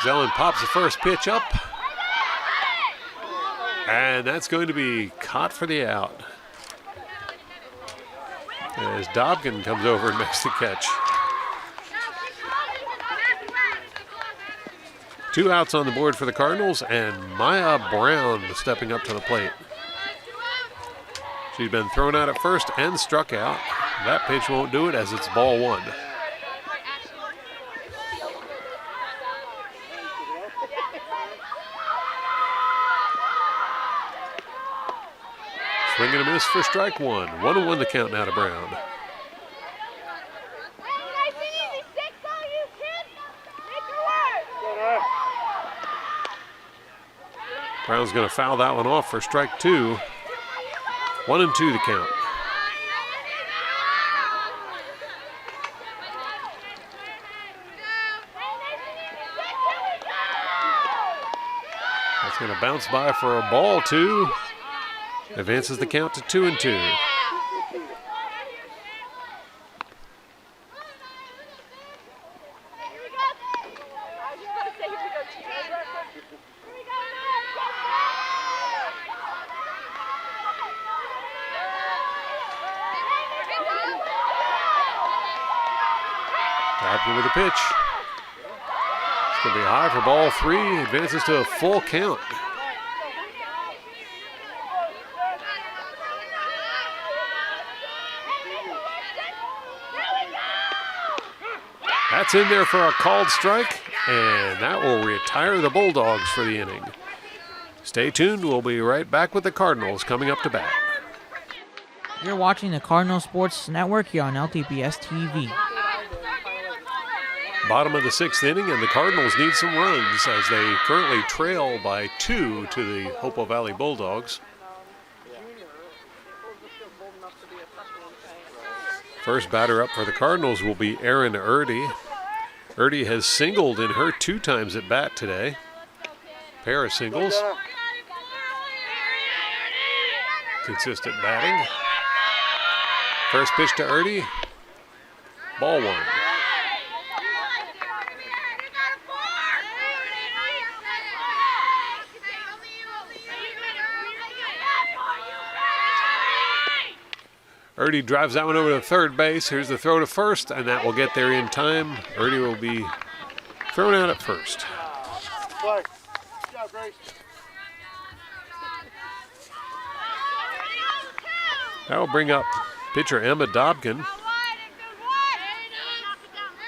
Zellen pops the first pitch up. And that's going to be caught for the out. As Dobkin comes over and makes the catch. 2 outs on the board for the Cardinals, and Maya Brown stepping up to the plate. She's been thrown out at first and struck out. That pitch won't do it as it's ball one. Swing and a miss for strike one. 1-1 the count now to Brown. Brown's going to foul that one off for strike two. 1-2 the count. That's going to bounce by for a ball two. Advances the count to 2-2. Dobkin with a pitch. It's going to be high for ball three. Advances to a full count. That's in there for a called strike, and that will retire the Bulldogs for the inning. Stay tuned. We'll be right back with the Cardinals coming up to bat. You're watching the Cardinal Sports Network here on LTPS TV. Bottom of the 6th inning, and the Cardinals need some runs as they currently trail by 2 to the Hopewell Valley Bulldogs. First batter up for the Cardinals will be Erin Erdy. Erdy has singled in her 2 times at bat today. Pair of singles. Consistent batting. First pitch to Erdy. Ball 1. Erdy drives that one over to third base. Here's the throw to first, and that will get there in time. Erdy will be thrown out at first. Play. Good job, Grace. That will bring up pitcher Emma Dobkin.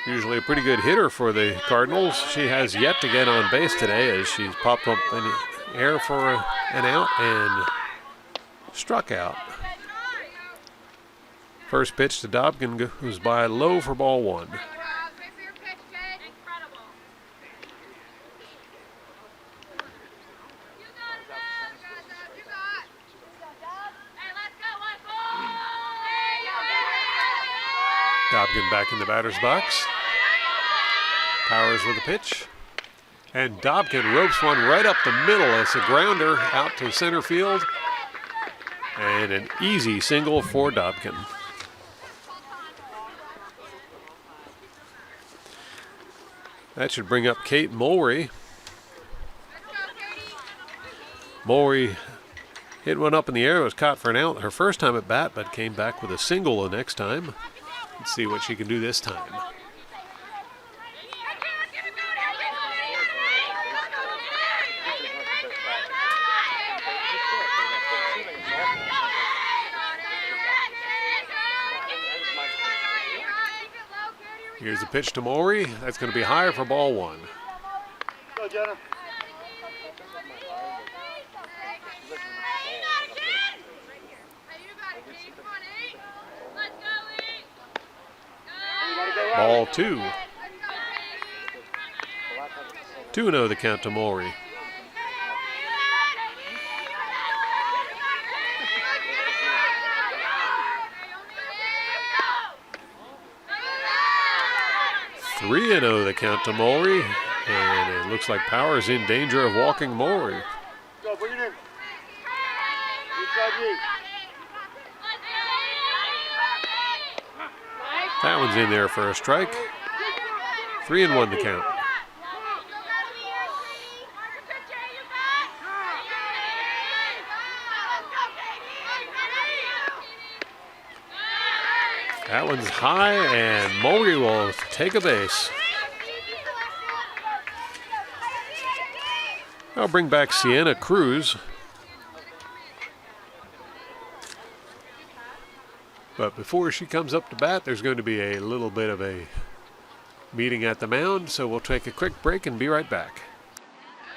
Usually a pretty good hitter for the Cardinals. She has yet to get on base today as she's popped up in the air for an out and struck out. First pitch to Dobkin goes by low for ball 1. Dobkin back in the batter's box. Powers with a pitch. And Dobkin ropes one right up the middle. It's a grounder out to center field. And an easy single for Dobkin. That should bring up Kate Mulry. Mulry hit one up in the air, was caught for an out her first time at bat, but came back with a single the next time. Let's see what she can do this time. Here's the pitch to Mulry. That's going to be higher for ball 1. Go, Jenna. Ball 2. 2-0 the count to Mulry. Three and 0 the count to Mulry, and it looks like Powers in danger of walking Mulry. Go, bring it in. Inside you. That one's in there for a strike. 3-1 the count. That one's high, and Mulry will take a base. I'll bring back Sienna Cruz. But before she comes up to bat, there's going to be a little bit of a meeting at the mound, so we'll take a quick break and be right back.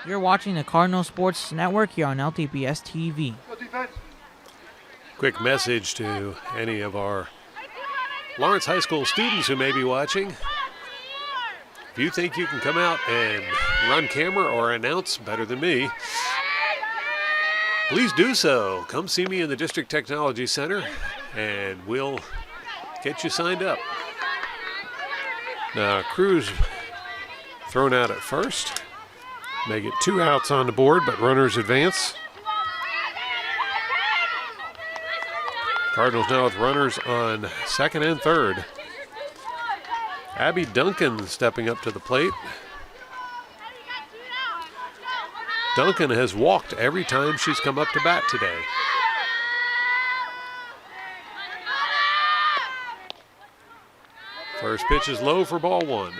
You're watching the Cardinal Sports Network here on LTPS TV. Go, defense. Quick message to any of our Lawrence High School students who may be watching. If you think you can come out and run camera or announce better than me, please do so. Come see me in the District Technology Center and we'll get you signed up. Now, Cruz thrown out at first. May get 2 outs on the board, but runners advance. Cardinals now with runners on second and third. Abby Duncan stepping up to the plate. Duncan has walked every time she's come up to bat today. First pitch is low for ball 1.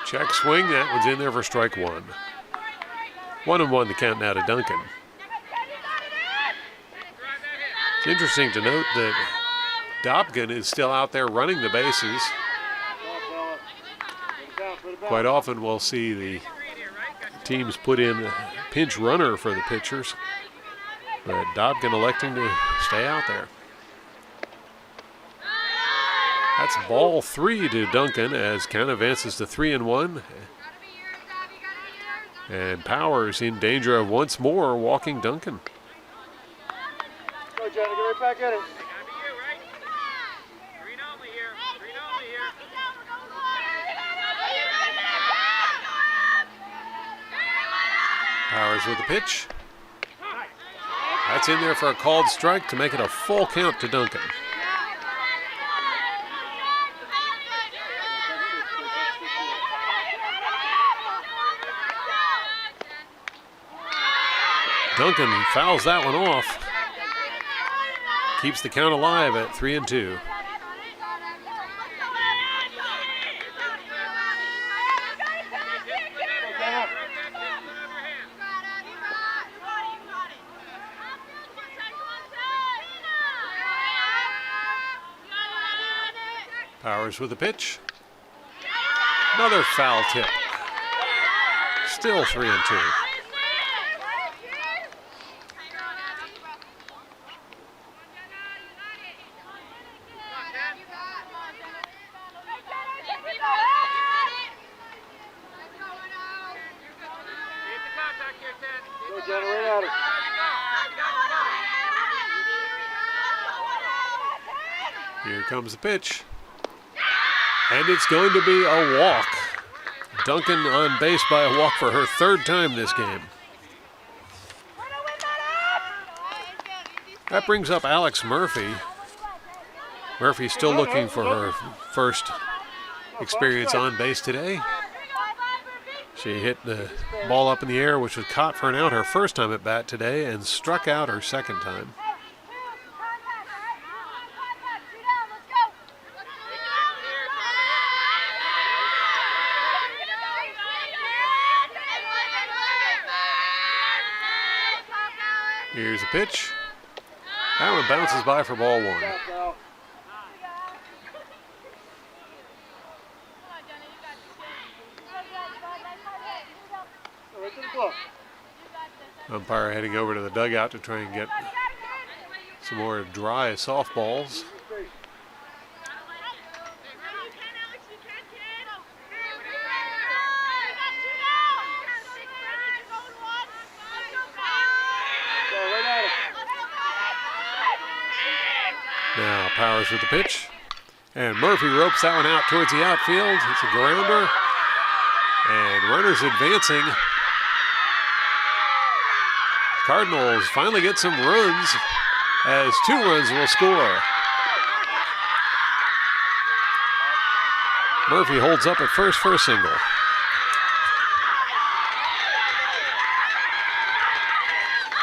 Check swing, that one's in there for strike 1. 1-1 the count now to Duncan. It's interesting to note that Dobkin is still out there running the bases. Quite often we'll see the teams put in a pinch runner for the pitchers, but Dobkin electing to stay out there. That's ball 3 to Duncan as count advances to 3-1. And Powers in danger of once more walking Duncan. Go, Jenna, get right back at it. Powers with the pitch. That's in there for a called strike to make it a full count to Duncan. Duncan fouls that one off. Keeps the count alive at 3-2. Powers with the pitch. Another foul tip. Still 3-2. Here comes the pitch. And it's going to be a walk. Duncan on base by a walk for her third time this game. That brings up Alex Murphy. Murphy still looking for her first experience on base today. She hit the ball up in the air, which was caught for an out her first time at bat today, and struck out her second time. Here's a pitch. That one bounces by for ball one. Umpire heading over to the dugout to try and get some more dry softballs. Now Powers with the pitch. And Murphy ropes that one out towards the outfield. It's a grounder. And runners advancing. Cardinals finally get some runs as 2 runs will score. Murphy holds up at first for a single.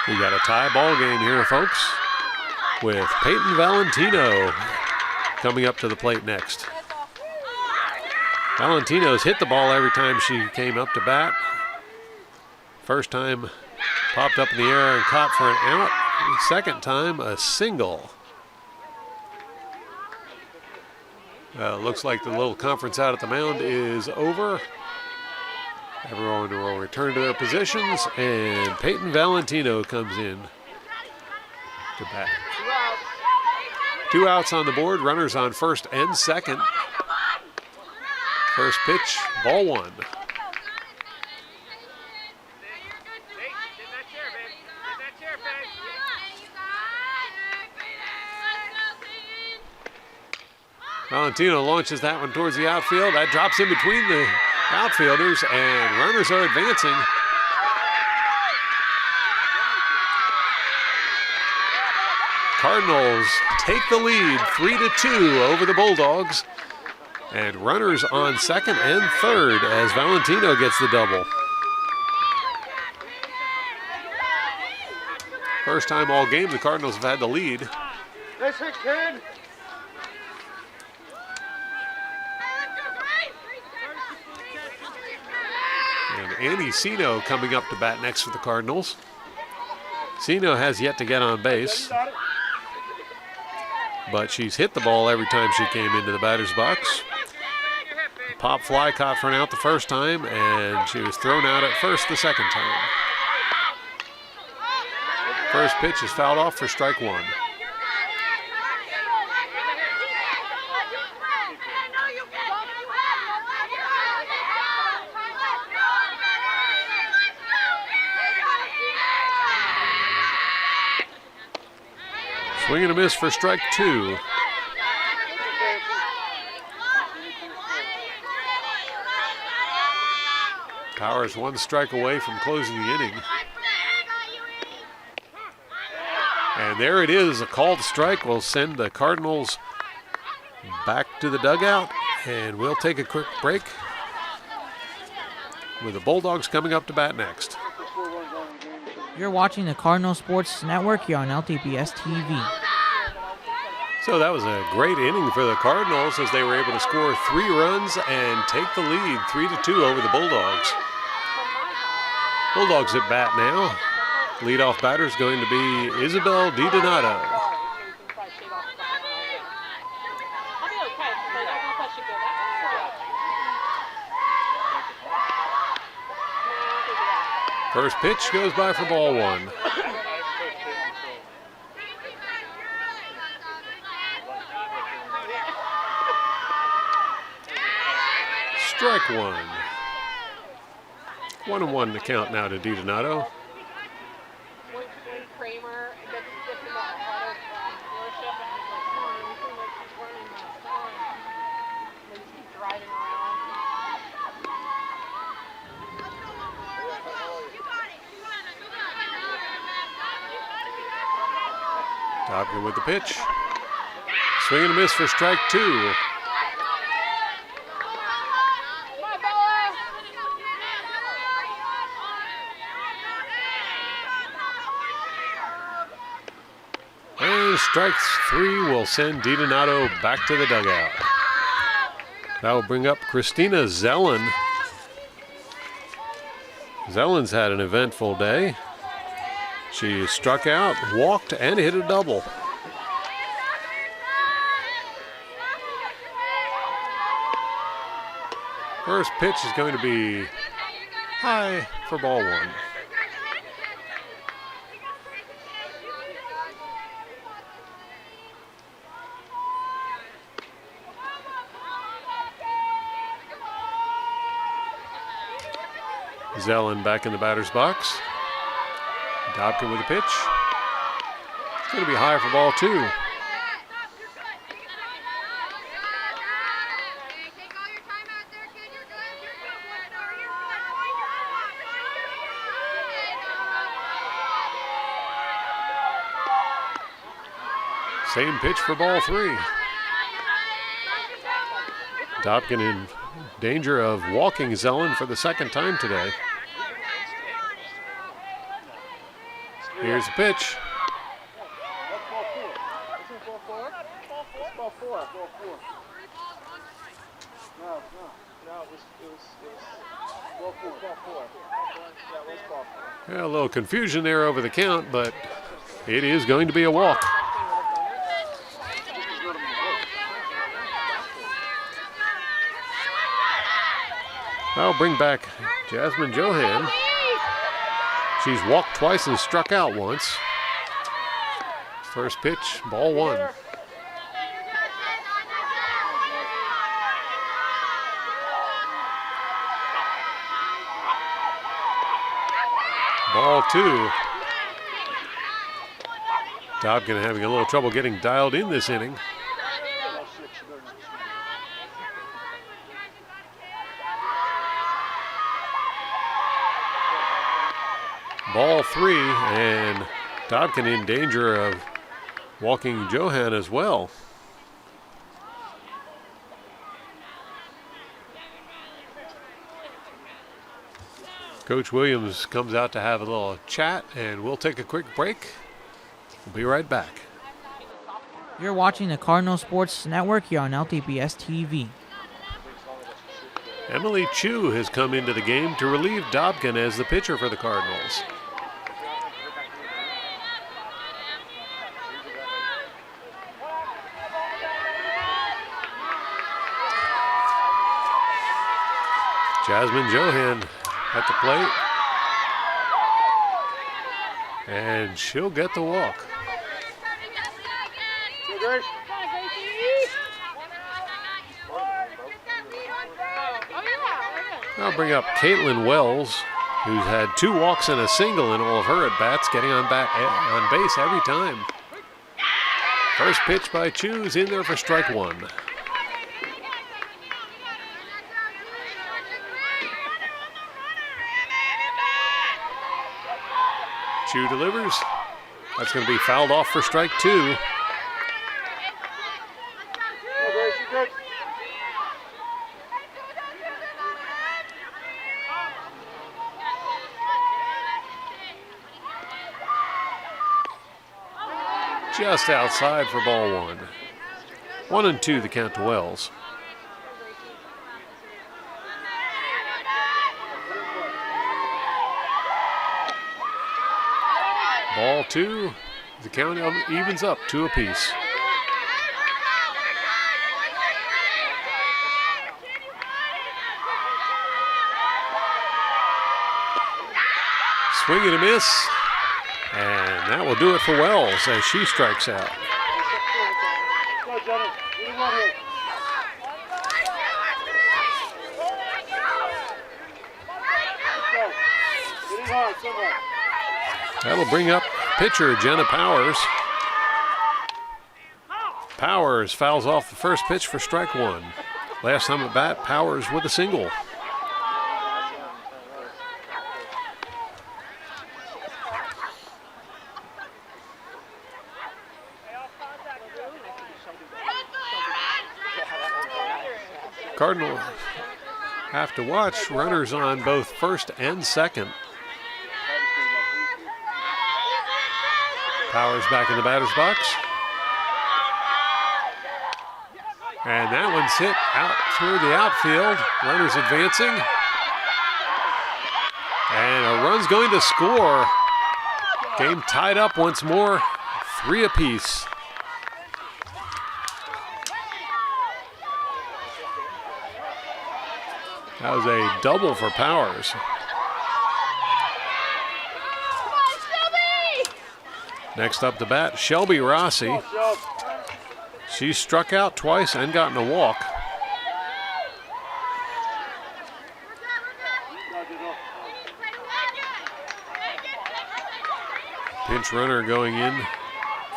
We got a tie ball game here, folks, with Peyton Valentino coming up to the plate next. Valentino's hit the ball every time she came up to bat. First time popped up in the air and caught for an out. Second time, a single. Looks like the little conference out at the mound is over. Everyone will return to their positions, and Peyton Valentino comes in to bat. 2 outs on the board, runners on first and second. First pitch, ball 1. Valentino launches that one towards the outfield. That drops in between the outfielders, and runners are advancing. Cardinals take the lead 3-2 over the Bulldogs. And runners on second and third as Valentino gets the double. First time all game the Cardinals have had the lead. Nice hit, kid. And Annie Sino coming up to bat next for the Cardinals. Sino has yet to get on base, but she's hit the ball every time she came into the batter's box. Pop fly caught for an out the first time, and she was thrown out at first the second time. First pitch is fouled off for strike 1. Swing and a miss for strike 2. Powers 1 strike away from closing the inning. And there it is, a called strike will send the Cardinals back to the dugout, and we'll take a quick break with the Bulldogs coming up to bat next. You're watching the Cardinal Sports Network here on LTPS TV. So that was a great inning for the Cardinals as they were able to score 3 runs and take the lead 3-2 over the Bulldogs. Bulldogs at bat now. Leadoff batter is going to be Isabel DiDonato. First pitch goes by for ball 1. Strike 1. 1-1 the count now to DiDonato. Kramer gets in the head of dealership and he's like, come on, we can like keep running that, come on. They just keep driving around. Dobkin with the pitch. Swing and a miss for strike 2. And strike 3 will send DiDonato back to the dugout. That will bring up Christina Zellen. Zellen's had an eventful day. She struck out, walked, and hit a double. First pitch is going to be high for ball 1. Zellen back in the batter's box. Dobkin with a pitch. It's going to be high for ball 2. Same pitch for ball 3. Dobkin in danger of walking Zellen for the second time today. Here's the pitch. Yeah, a little confusion there over the count, but it is going to be a walk. I'll bring back Jasmine Johan. She's walked twice and struck out once. First pitch, ball 1. Ball 2. Dobkin having a little trouble getting dialed in this inning. Ball 3, and Dobkin in danger of walking Johan as well. Coach Williams comes out to have a little chat, and we'll take a quick break. We'll be right back. You're watching the Cardinal Sports Network here on LTPS TV. Emily Chu has come into the game to relieve Dobkin as the pitcher for the Cardinals. Jasmine Johan at the plate. And she'll get the walk. I'll bring up Caitlin Wells, who's had 2 walks and a single in all of her at-bats, getting on base every time. First pitch by Chu's in there for strike one. Chu delivers. That's going to be fouled off for strike two. Just outside for ball one. 1-2 the count to Wells. Ball two. The count evens up 2 apiece. Swing and a miss. And that will do it for Wells as she strikes out. That'll bring up pitcher Jenna Powers. Powers fouls off the first pitch for strike one. Last time at bat, Powers with a single. Cardinals have to watch runners on both first and second. Powers back in the batter's box. And that one's hit out through the outfield. Runners advancing. And a run's going to score. Game tied up once more, 3 apiece. That was a double for Powers. Next up to bat, Shelby Rossi. She struck out twice and gotten a walk. Pinch runner going in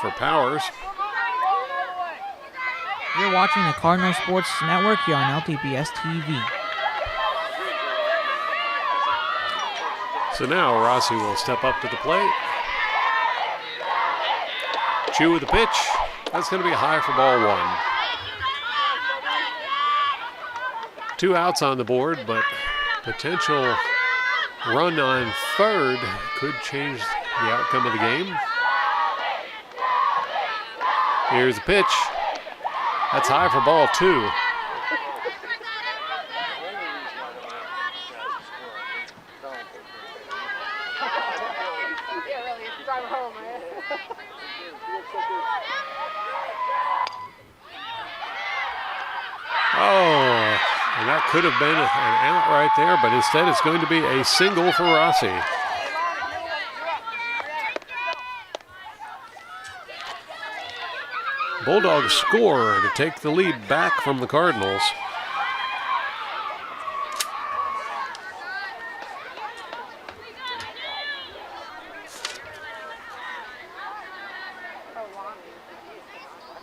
for Powers. You're watching the Cardinal Sports Network here on LTPS TV. So now Rossi will step up to the plate. Chu with the pitch. That's going to be high for ball one. 2 outs on the board, but potential run on third could change the outcome of the game. Here's the pitch. That's high for ball two. Oh, and that could have been an out right there, but instead it's going to be a single for Rossi. Bulldogs score to take the lead back from the Cardinals.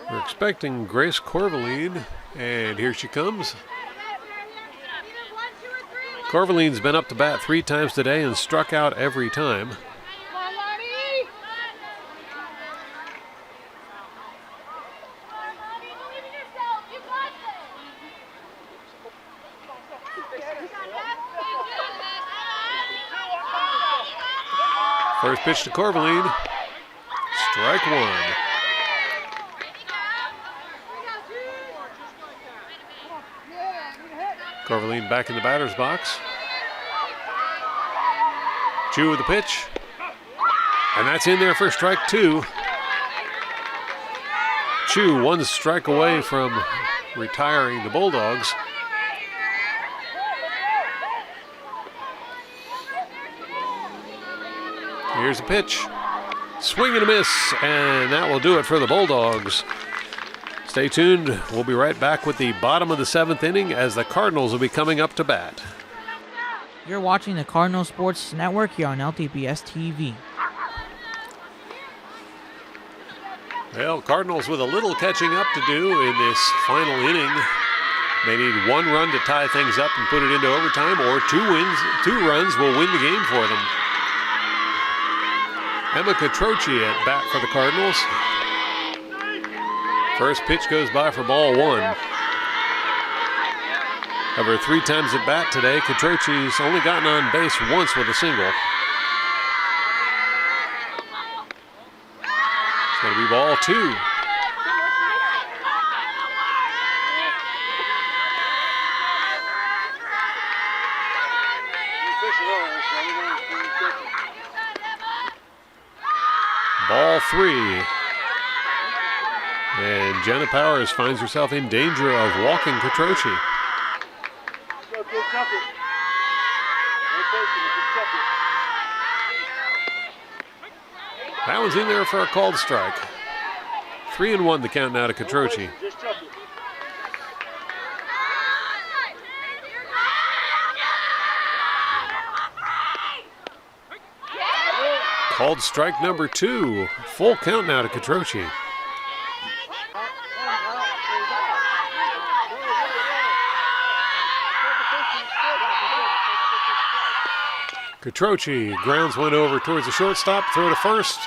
We're expecting Grace Corvaline, and here she comes. Corvaline's been up to bat 3 times today and struck out every time. First pitch to Corvaline, strike one. Corvaline back in the batter's box. Chu with the pitch. And that's in there for strike two. Chu 1 strike away from retiring the Bulldogs. Here's the pitch. Swing and a miss, and that will do it for the Bulldogs. Stay tuned. We'll be right back with the bottom of the 7th inning as the Cardinals will be coming up to bat. You're watching the Cardinal Sports Network here on LTPS TV. Well, Cardinals with a little catching up to do in this final inning. They need one run to tie things up and put it into overtime, or two runs will win the game for them. Emma Catroci at bat for the Cardinals. First pitch goes by for ball one. Of her 3 times at bat today, Catroci's only gotten on base once with a single. It's going to be ball 2. Ball 3. And Jenna Powers finds herself in danger of walking Catroci. That one's in there for a called strike. 3-1 the count now to Catroci. Called strike number 2. Full count now to Catroci. Catroci grounds one over towards the shortstop. Throw to first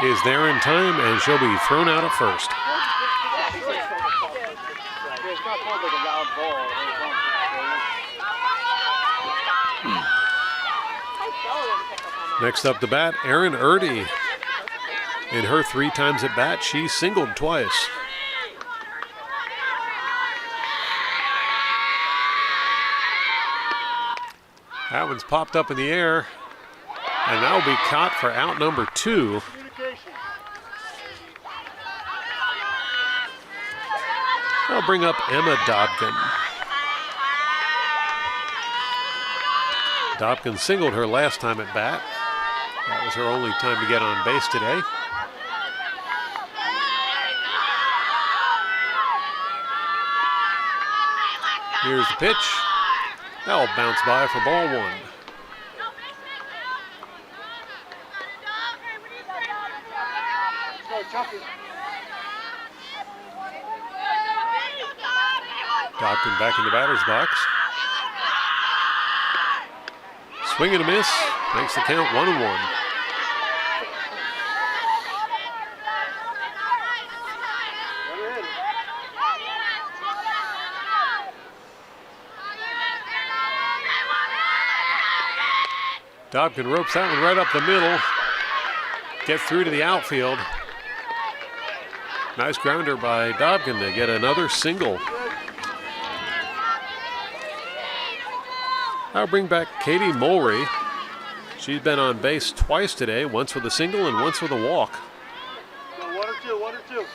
is there in time, and she'll be thrown out at first. Next up the bat, Erin Erdy. In her 3 times at bat, she singled twice. That one's popped up in the air, and that'll be caught for out number 2. I'll bring up Emma Dobkin. Dobkin singled her last time at bat. That was her only time to get on base today. Here's the pitch. That'll bounce by for ball 1. Dobkin back in the batter's box. Swing and a miss. Makes the count 1-1. Dobkin ropes that one right up the middle. Gets through to the outfield. Nice grounder by Dobkin to get another single. I'll bring back Katie Mulry. She's been on base twice today, once with a single and once with a walk. One or two.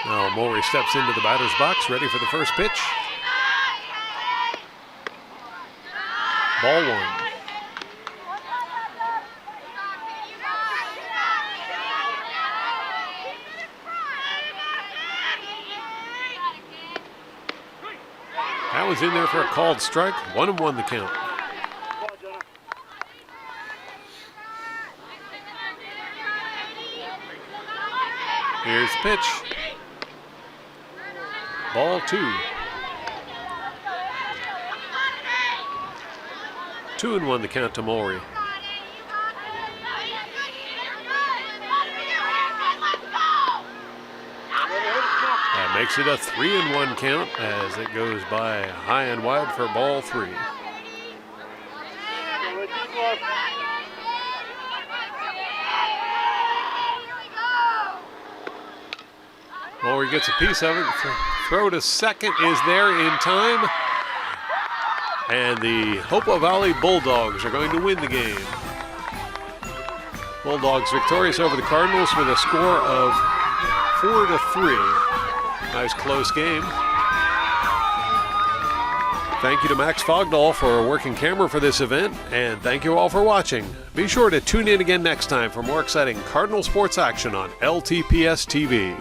Now Mulry steps into the batter's box, ready for the first pitch. Ball 1. That was in there for a called strike. 1-1 the count. Here's the pitch. Ball 2. 2-1 the count to Mulry. That makes it a 3-1 count as it goes by high and wide for ball 3. Mulry gets a piece of it. Throw to second is there in time. And the Hopewell Valley Bulldogs are going to win the game. Bulldogs victorious over the Cardinals with a score of 4-3. Nice close game. Thank you to Max Fogdahl for working camera for this event, and thank you all for watching. Be sure to tune in again next time for more exciting Cardinal sports action on LTPS TV.